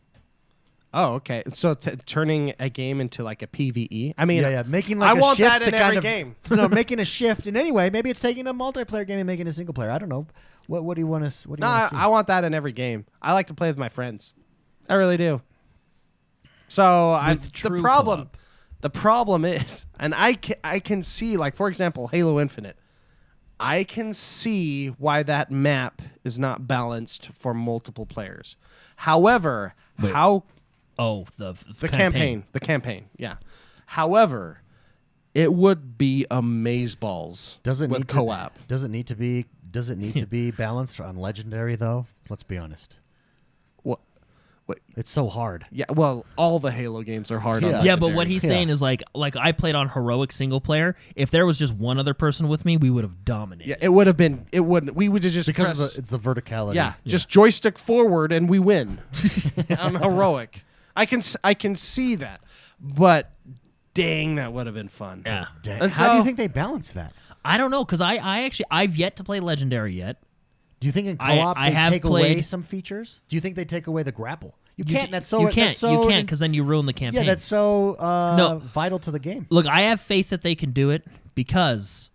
Oh, okay. So turning a game into like a PvE. I mean, Yeah, making like I a want shift that to in kind every of game. no, making a shift in any way. Maybe it's taking a multiplayer game and making a single player. I don't know. What do you want to? What do No, you want to see? I want that in every game. I like to play with my friends. I really do. So With the true problem, co-op. the problem is, and I can see, like, for example, Halo Infinite. I can see why that map is not balanced for multiple players. However, Wait. how Oh, the campaign, yeah. However, it would be amazeballs Does it with need co-op. To, does it need to be? Does it need to be balanced on Legendary though? Let's be honest. What? It's so hard. Yeah, well, all the Halo games are hard on Yeah. Yeah, Legendary. but what he's Yeah. saying is like I played on heroic single player. If there was just one other person with me, we would have dominated. Yeah, it would have been. It wouldn't. We would have just Because pressed, it's the verticality. yeah, just joystick forward and we win on heroic. I can see that, but dang, that would have been fun. Yeah. Dang. And How do so- you think they balance that? I don't know because I've yet to play Legendary yet. Do you think in I- co-op I they have take away played- some features? Do you think they take away the grapple? You You can't. ca- That's so. you can't That's so, because then you ruin the campaign. Yeah, that's so No. vital to the game. Look, I have faith that they can do it because,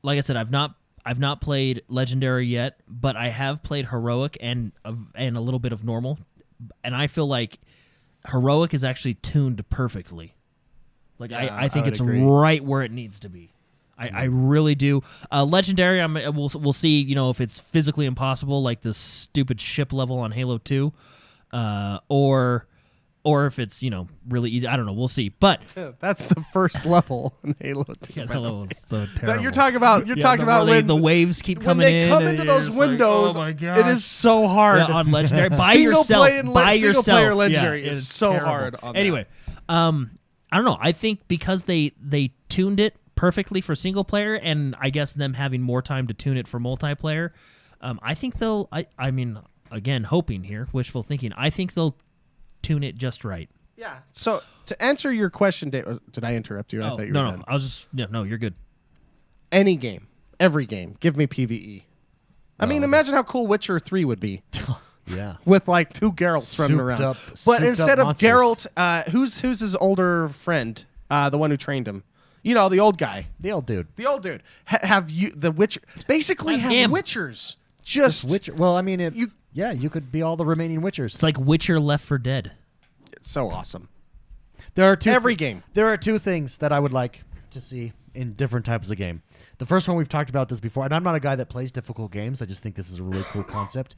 like I said, I've not played Legendary yet, but I have played Heroic and a little bit of Normal, and I feel like Heroic is actually tuned perfectly. Like Yeah, I think I would it's agree. right where it needs to be. I really do. Legendary, we'll see. You know, if it's physically impossible, like the stupid ship level on Halo 2, or if it's really easy. I don't know. We'll see. But That's the first level in Halo 2. yeah, by that the level way. is so That terrible. you're talking about. You're talking about where when the waves keep when coming they in. come and into you're those just like, windows. oh my It gosh. is so hard. Yeah, on Legendary by Single yourself. play and By single yourself. player Legendary Yeah, is it's so terrible. hard on that. Anyway, I don't know. I think because they tuned it perfectly for single player, and I guess them having more time to tune it for multiplayer, I think they'll. I mean, again, hoping here, wishful thinking. I think they'll tune it just right. Yeah. So to answer your question, Dave, did I interrupt you? I thought you were no, done. I was just no. You're good. Any game, every game, give me PvE. I mean, imagine how cool Witcher 3 would be Yeah. with like two Geralts running Souped around. up- But souped instead up of monsters. Geralt, who's his older friend, the one who trained him? You know, the old guy, The old dude. the old dude. Have you the Witcher? Basically, have him. Witchers. Just Witcher. Well, I mean, You- you could be all the remaining Witchers. It's like Witcher Left 4 Dead. so awesome. There are two Every game. There are two things that I would like to see in different types of game. The first one, we've talked about this before, and I'm not a guy that plays difficult games. I just think this is a really cool concept.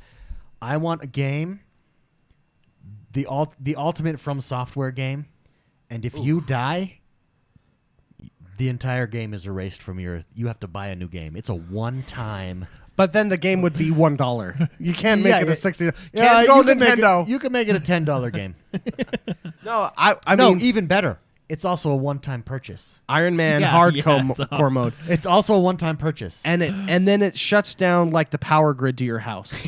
I want a game, the ultimate From Software game, and if you die, the entire game is erased from your. You have to buy a new game. It's a one-time. But then the game would be $1. You can't make it a $60. Yeah, Can't go you can make it- Nintendo. you can make it a $10 game. No, I No, mean even better. It's also a one-time purchase. Iron Man Yeah, hardcore yeah, core mode. It's also a one-time purchase. And then it shuts down like the power grid to your house.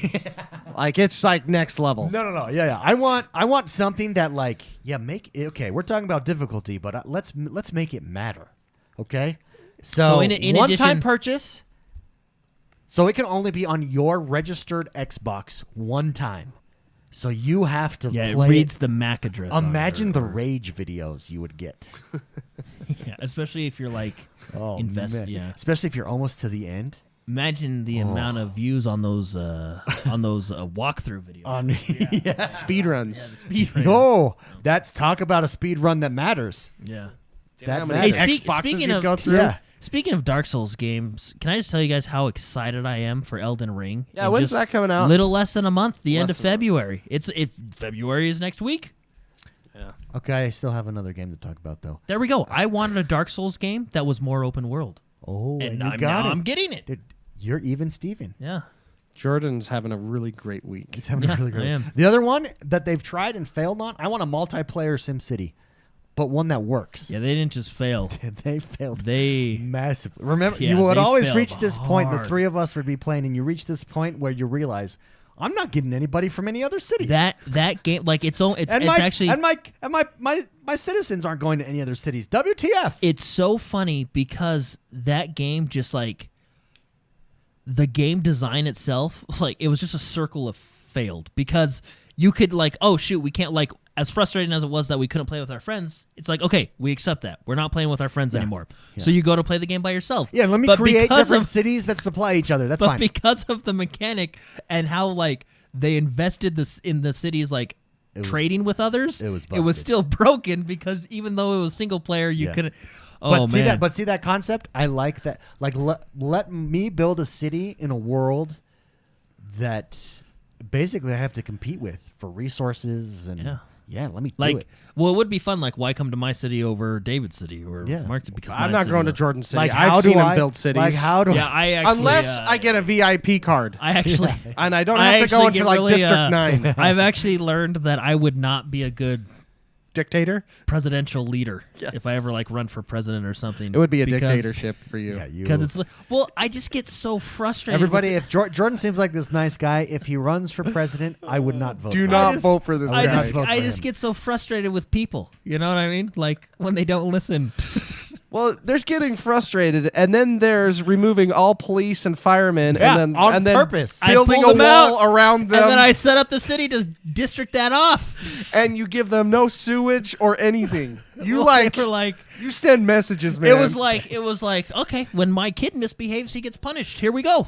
Like it's like next level. No. Yeah. I want something that okay. We're talking about difficulty, but let's make it matter. Okay. So in one-time addition- purchase. So it can only be on your registered Xbox one time. So you have to Yeah, it play. reads the MAC address. on Imagine it. the rage videos you would get. Yeah, especially if you're like Oh, invest. man. Yeah, Especially if you're almost to the end. imagine the amount of views on those walkthrough videos. Yeah. Speed runs. No, that's talk about a speed run that matters. Yeah. That how matters. many Hey, Xboxes speaking you of go through? Yeah. speaking of Dark Souls games, can I just tell you guys how excited I am for Elden Ring? Yeah, In when's just that coming out? Little less than a month. The end Less of than a month. February. It's February is next week. Yeah. Okay, I still have another game to talk about though. There we go. I wanted a Dark Souls game that was more open world, Oh, and you got it. I'm getting it. Dude, you're even Steven. Yeah. Jordan's having a really great week. He's having a Yeah, really great. I am. The other one that they've tried and failed on, I want a multiplayer SimCity, but one that works. Yeah, they didn't just fail. They failed They massively. Remember, Yeah, you would they always failed reach this point. The hard. three of us would be playing, and you reach this point where you realize I'm not getting anybody from any other cities. that game like it's and actually my citizens aren't going to any other cities. WTF? it's so funny because that game just like the game design itself, like it was just a circle of failed because you could like, oh shoot, we can't like. As frustrating as it was that we couldn't play with our friends, it's like, okay, we accept that. We're not playing with our friends anymore. Yeah. So you go to play the game by yourself. Yeah, let me create different cities that supply each other. That's fine. But because of the mechanic and how like they invested this in the cities like trading with others, it was still broken because even though it was single player, you couldn't. Oh, but see that concept? I like that. Like let me build a city in a world that basically I have to compete with for resources and yeah, let me do it. Well, it would be fun. Like, why come to my city over David's city or Mark's? Because I'm not going to Jordan's city. Like, I've seen him build cities. Like, how do I actually, unless I get a VIP card. I actually, and I don't have to go into like District 9. I've actually learned that I would not be a good dictator, presidential leader if I ever like run for president or something. It would be a dictatorship for you. Yeah, because it's I just get so frustrated. Everybody, if Jordan seems like this nice guy, if he runs for president, I would not vote. Do not vote for this guy. I just get so frustrated with people. You know what I mean? Like when they don't listen. Well, there's getting frustrated, and then there's removing all police and firemen, and then on purpose, building a wall around them, and then I set up the city to district that off, and you give them no sewage or anything. You you send messages, man. It was like okay, when my kid misbehaves, he gets punished. Here we go.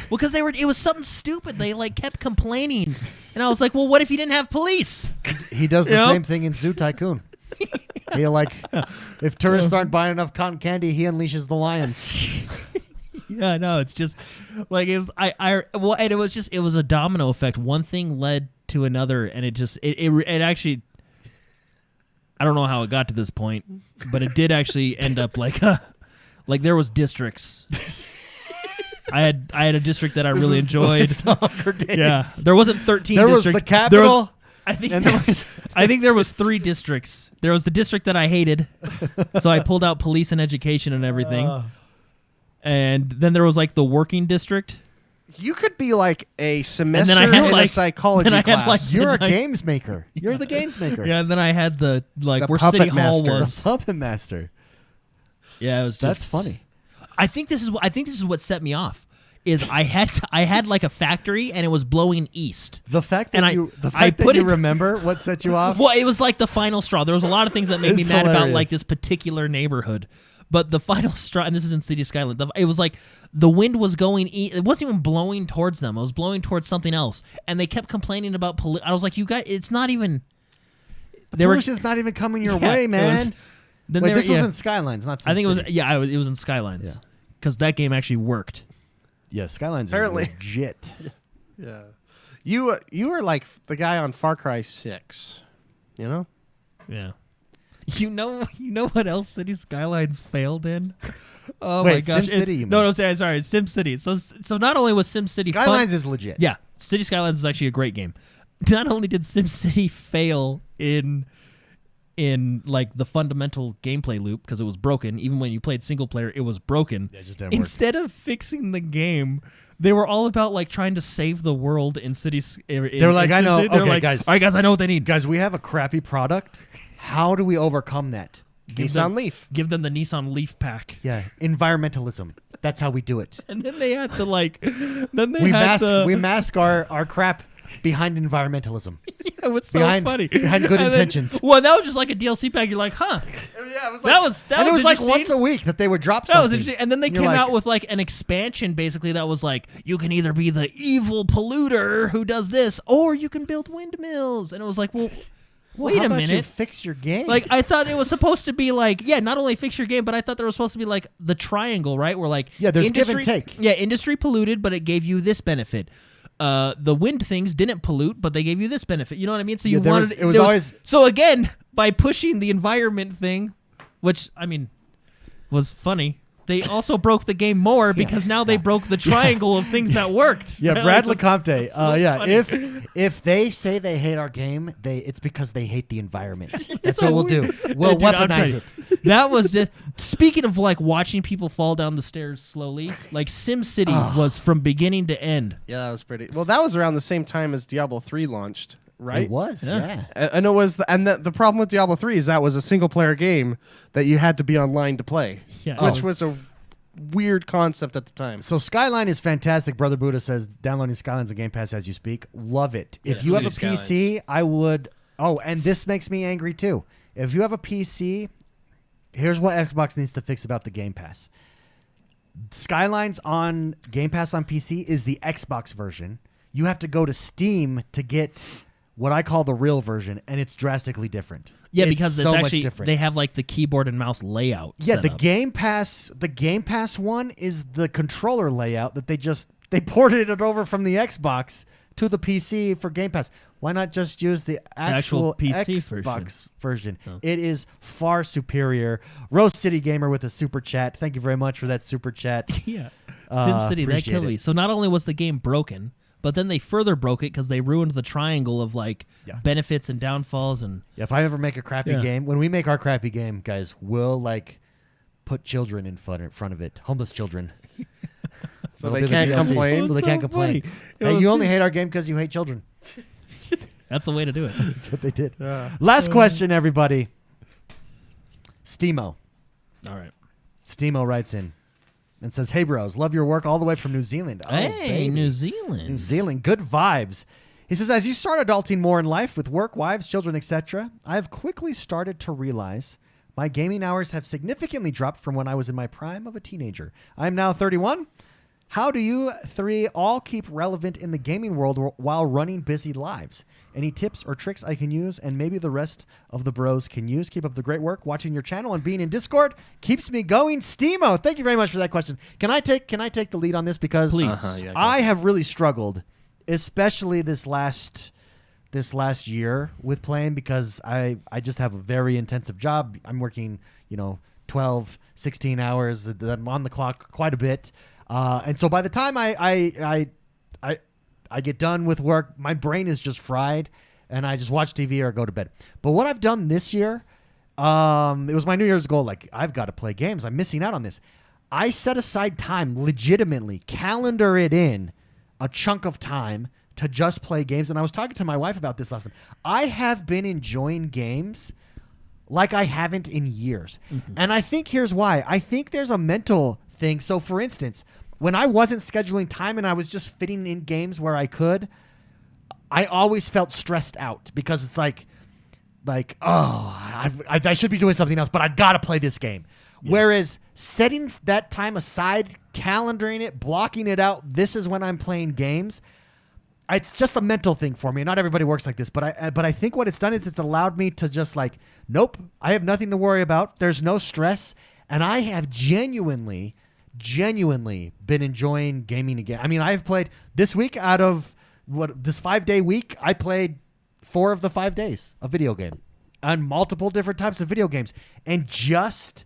Well, because it was something stupid. They like kept complaining, and I was like, well, what if you didn't have police? He does the same thing in Zoo Tycoon. He if tourists aren't buying enough cotton candy, he unleashes the lions. Yeah, no, it's just like it was. And it was a domino effect. One thing led to another, and it actually. I don't know how it got to this point, but it did actually end up like there was districts. I had a district that I really enjoyed. Yeah, there wasn't 13 there districts. Was the capital. I think there was 3 districts. There was the district that I hated, so I pulled out police and education and everything. And then there was like the working district. You could be like a semester in a psychology class. You're a games maker. You're the games maker. Yeah, and then I had the where puppet City Hall master. was. The puppet master. Yeah, it was. That's funny. I think this is what set me off. Is I had like a factory and it was blowing east. The fact that you remember what set you off. Well, it was like the final straw. There was a lot of things that made me mad about like this particular neighborhood, but the final straw, and this is in City Skyline. It was like the wind was going. It wasn't even blowing towards them. It was blowing towards something else, and they kept complaining about. I was like, you guys, it's not even. Pollution's not even coming your way, man. This was in Skylines, not. I think it was. Yeah, it was in Skylines because that game actually worked. Yeah, Skylines is legit. Yeah, you were like the guy on Far Cry 6, you know? Yeah. You know what else City Skylines failed in? Oh Wait, my gosh! SimCity. No, sorry, SimCity. So not only was SimCity Skylines is legit. Yeah, City Skylines is actually a great game. Not only did SimCity fail in like the fundamental gameplay loop because it was broken. Even when you played single player, it was broken. Yeah, it just didn't Instead of fixing the game, they were all about like trying to save the world in cities. They were like, I know. Okay, guys. All right, guys, I know what they need. Guys, we have a crappy product. How do we overcome that? Nissan Leaf. Give them the Nissan Leaf pack. Yeah, environmentalism. That's how we do it. And then they had to like. We mask our crap behind environmentalism. Yeah, it was so funny. Behind good intentions. Well, that was just like a DLC pack. You're like, huh? Yeah, it was like, that was like once a week that they would drop something. That was interesting. And then they came out with like an expansion basically that was like, you can either be the evil polluter who does this, or you can build windmills. And it was like, well, wait a minute. You fix your game. Like, I thought it was supposed to be like, not only fix your game, but I thought there was supposed to be like the triangle, right? Where like, there's give and take. Yeah, industry polluted, but it gave you this benefit. The wind things didn't pollute, but they gave you this benefit. You know what I mean? So you wanted it was always so again by pushing the environment thing, which I mean was funny. They also broke the game more because now they broke the triangle of things that worked. Yeah, right? Brad like, LeCompte. Funny. If they say they hate our game, it's because they hate the environment. That's what we'll do. We'll weaponize it. That was just speaking of like watching people fall down the stairs slowly. Like SimCity was from beginning to end. Yeah, that was pretty. Well, that was around the same time as Diablo 3 launched, right? It was. Yeah. And it was the problem with Diablo 3 is that was a single player game that you had to be online to play. Yeah. Which was a weird concept at the time. So Skyline is fantastic. Brother Buddha says downloading Skyline's on Game Pass as you speak. Love it. If you have a City PC, I would. Oh, and this makes me angry too. If you have a PC, here's what Xbox needs to fix about the Game Pass. Skyline's on Game Pass on PC is the Xbox version. You have to go to Steam to get what I call the real version, and it's drastically different. Yeah, It's because so it's much actually different. they have like the keyboard and mouse layout. Yeah, set the up. Game Pass one is the controller layout that they ported it over from the Xbox to the PC for Game Pass. Why not just use the actual PC Xbox version? Oh. It is far superior. Rose City Gamer with a super chat. Thank you very much for that super chat. Yeah, SimCity, that appreciate killed me. it. So not only was the game broken, but then they further broke it because they ruined the triangle of like benefits and downfalls and. Yeah, if I ever make a crappy game, when we make our crappy game, guys, we'll like put children in front of it, homeless children. So That'll they be the can't DLC. complain. So they can't complain. funny. Hey, you only hate our game because you hate children. That's the way to do it. That's what they did. Last question, everybody. Steamo. All right. Steamo writes in and says, "Hey, bros, love your work all the way from New Zealand." Oh, Hey, baby. New Zealand. New Zealand, good vibes. He says, as you start adulting more in life with work, wives, children, etc., I have quickly started to realize my gaming hours have significantly dropped from when I was in my prime of a teenager. I am now 31. How do you three all keep relevant in the gaming world while running busy lives? Any tips or tricks I can use and maybe the rest of the bros can use? Keep up the great work. Watching your channel and being in Discord keeps me going. Steamo, thank you very much for that question. Can I take the lead on this? Because Please. Yeah, I have really struggled, especially this last year with playing, because I just have a very intensive job. I'm working, 12, 16 hours. I'm on the clock quite a bit. And so by the time I get done with work, my brain is just fried, and I just watch TV or go to bed. But what I've done this year, it was my New Year's goal. Like, I've got to play games. I'm missing out on this. I set aside time, legitimately, calendar it in, a chunk of time to just play games. And I was talking to my wife about this last time. I have been enjoying games like I haven't in years. Mm-hmm. And I think here's why. I think there's a mental thing. So, for instance, when I wasn't scheduling time and I was just fitting in games where I could, I always felt stressed out because it's like, I should be doing something else, but I got to play this game. Yeah. Whereas setting that time aside, calendaring it, blocking it out, this is when I'm playing games, it's just a mental thing for me. Not everybody works like this, but I think what it's done is it's allowed me to just nope, I have nothing to worry about. There's no stress. And I have genuinely been enjoying gaming again. I mean, I've played this week out of this 5-day week, I played 4 of the 5 days of video game on multiple different types of video games and just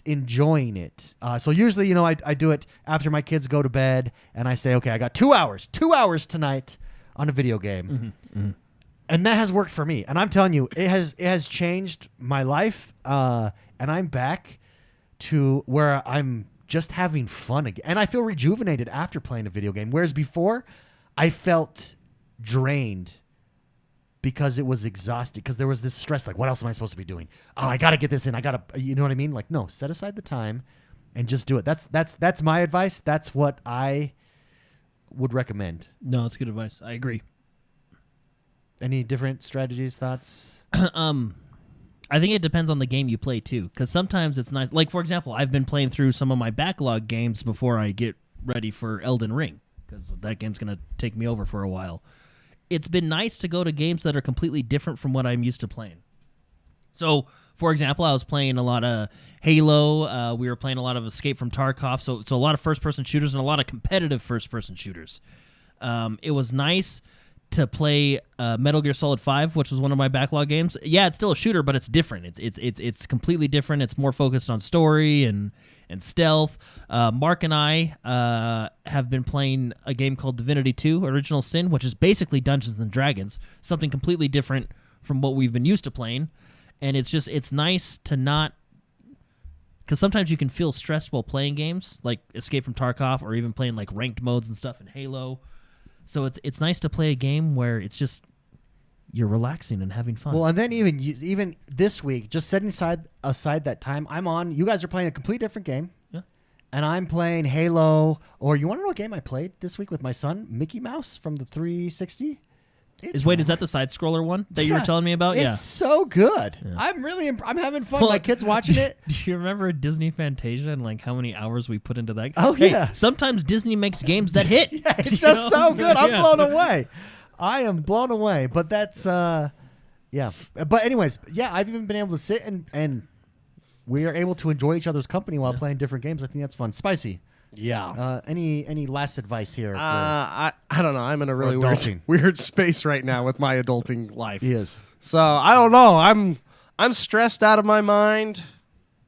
enjoying it. So usually, I do it after my kids go to bed and I say, okay, I got 2 hours tonight on a video game. Mm-hmm, mm-hmm. And that has worked for me. And I'm telling you, it has changed my life. And I'm back to where I'm just having fun again. And I feel rejuvenated after playing a video game. Whereas before, I felt drained because it was exhausting, because there was this stress, like, what else am I supposed to be doing? Oh, I got to get this in. You know what I mean? Like, no, set aside the time and just do it. That's my advice. That's what I would recommend. No, it's good advice. I agree. Any different strategies, thoughts? I think it depends on the game you play too, because sometimes it's nice. Like, for example, I've been playing through some of my backlog games before I get ready for Elden Ring, because that game's going to take me over for a while. It's been nice to go to games that are completely different from what I'm used to playing. So, for example, I was playing a lot of Halo. We were playing a lot of Escape from Tarkov. So a lot of first-person shooters and a lot of competitive first-person shooters. It was nice to play Metal Gear Solid 5, which was one of my backlog games. Yeah, it's still a shooter, but it's different. It's completely different. It's more focused on story and stealth. Mark and I have been playing a game called Divinity 2: Original Sin, which is basically Dungeons and Dragons, something completely different from what we've been used to playing. And it's nice to not, because sometimes you can feel stressed while playing games like Escape from Tarkov, or even playing like ranked modes and stuff in Halo. So it's nice to play a game where it's just you're relaxing and having fun. Well, and then even this week, just setting aside that time, I'm on. You guys are playing a complete different game. Yeah. and I'm playing Halo, or you want to know what game I played this week with my son? Mickey Mouse from the 360. Is that the side scroller one that you were telling me about? It's so good. Yeah. I'm having fun. My kid's watching it. Do you remember Disney Fantasia and like how many hours we put into that? Oh yeah. Sometimes Disney makes games that hit. Yeah, it's just so good. I'm blown away. I am blown away. But that's yeah. But anyways, yeah, I've even been able to sit and we are able to enjoy each other's company while playing different games. I think that's fun. Spicy. Yeah. Any last advice here? I don't know. I'm in a really weird space right now with my adulting life. He is. So I don't know. I'm stressed out of my mind.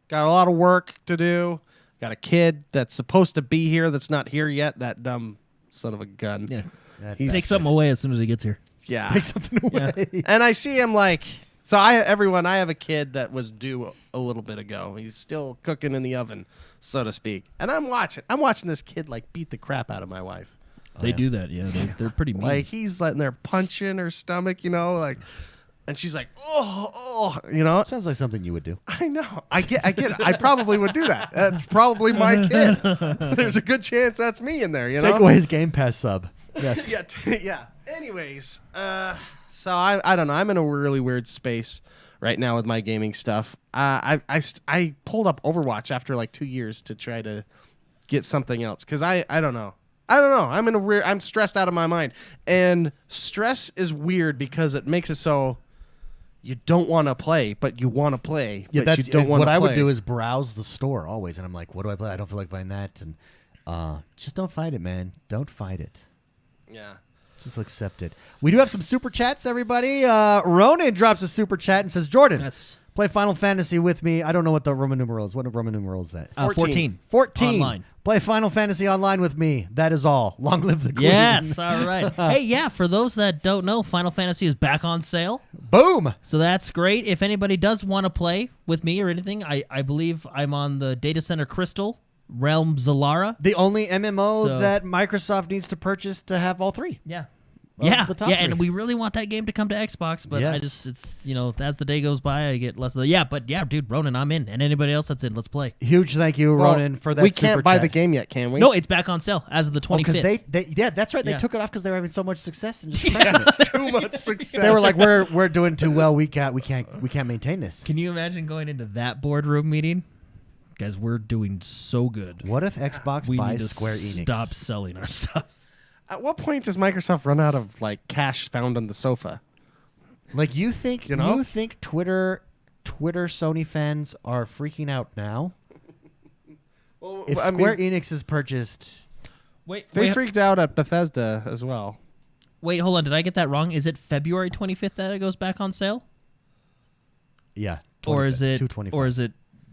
Got a lot of work to do. Got a kid that's supposed to be here that's not here yet. That dumb son of a gun. Yeah. He takes something away as soon as he gets here. Yeah. Take something away. Yeah. And I see him like. So I have a kid that was due a little bit ago. He's still cooking in the oven, so to speak. And I'm watching this kid like beat the crap out of my wife. They do that, yeah. They're pretty mean. Like he's letting her punch in her stomach, like, and she's like, oh, Sounds like something you would do. I know. I get it. I probably would do that. That's probably my kid. There's a good chance that's me in there, Take away his Game Pass sub. Yes. Yeah. Anyways, so I don't know. I'm in a really weird space right now with my gaming stuff. I pulled up Overwatch after like 2 years to try to get something else because I don't know. I'm stressed out of my mind, and stress is weird because it makes it so you don't want to play, but you want to play. Yeah, but you don't want to play. What I would do is browse the store always, and I'm like, what do I play? I don't feel like buying that, and just don't fight it, man. Don't fight it. Yeah. Just accept it. We do have some super chats, everybody. Ronan drops a super chat and says, Jordan, play Final Fantasy with me. I don't know what the Roman numeral is. What Roman numeral is that? 14. 14. Online. Play Final Fantasy online with me. That is all. Long live the queen. Yes, all right. Hey, yeah, for those that don't know, Final Fantasy is back on sale. Boom. So that's great. If anybody does want to play with me or anything, I believe I'm on the Data Center Crystal Realm Zalara. The only MMO that Microsoft needs to purchase to have all three. Yeah. The top three. And we really want that game to come to Xbox, but it's as the day goes by, I get less of the, dude, Ronan, I'm in, and anybody else that's in, let's play. Huge thank you, Ronan, for that. We can't buy the game yet, can we? No, it's back on sale as of the 25th. Because that's right. They took it off because they were having so much success and just it. Too much success. They were like, we're doing too well. We can't maintain this. Can you imagine going into that boardroom meeting? Guys, we're doing so good. What if Xbox buys Square Enix? Stop selling our stuff. At what point does Microsoft run out of like cash found on the sofa? Like you think Twitter Sony fans are freaking out now? Well, if Square Enix is purchased, they freaked out at Bethesda as well. Wait, hold on. Did I get that wrong? Is it February 25th that it goes back on sale? Yeah. Or is it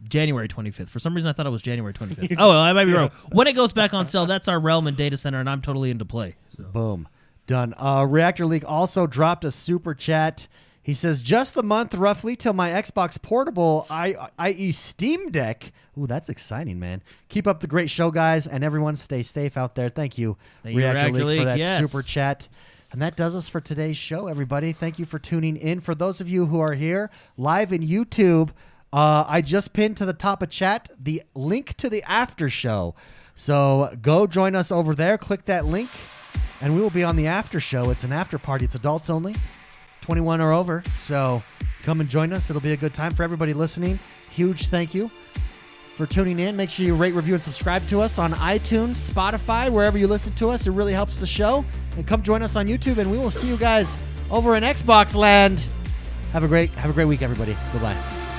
January 25th? For some reason, I thought it was January 25th. Oh, well, I might be wrong. When it goes back on sale, that's our Realm and Data Center, and I'm totally into play. So. Boom. Done. Reactor League also dropped a super chat. He says, just the month roughly till my Xbox Portable, i.e. Steam Deck. Ooh, that's exciting, man. Keep up the great show, guys, and everyone stay safe out there. Thank you, Reactor League, for that super chat. And that does us for today's show, everybody. Thank you for tuning in. For those of you who are here live in YouTube, I just pinned to the top of chat the link to the after show. So go join us over there. Click that link, and we will be on the after show. It's an after party. It's adults only, 21 or over. So come and join us. It'll be a good time for everybody listening. Huge thank you for tuning in. Make sure you rate, review, and subscribe to us on iTunes, Spotify, wherever you listen to us. It really helps the show. And come join us on YouTube, and we will see you guys over in Xbox land. Have a great week, everybody. Bye-bye.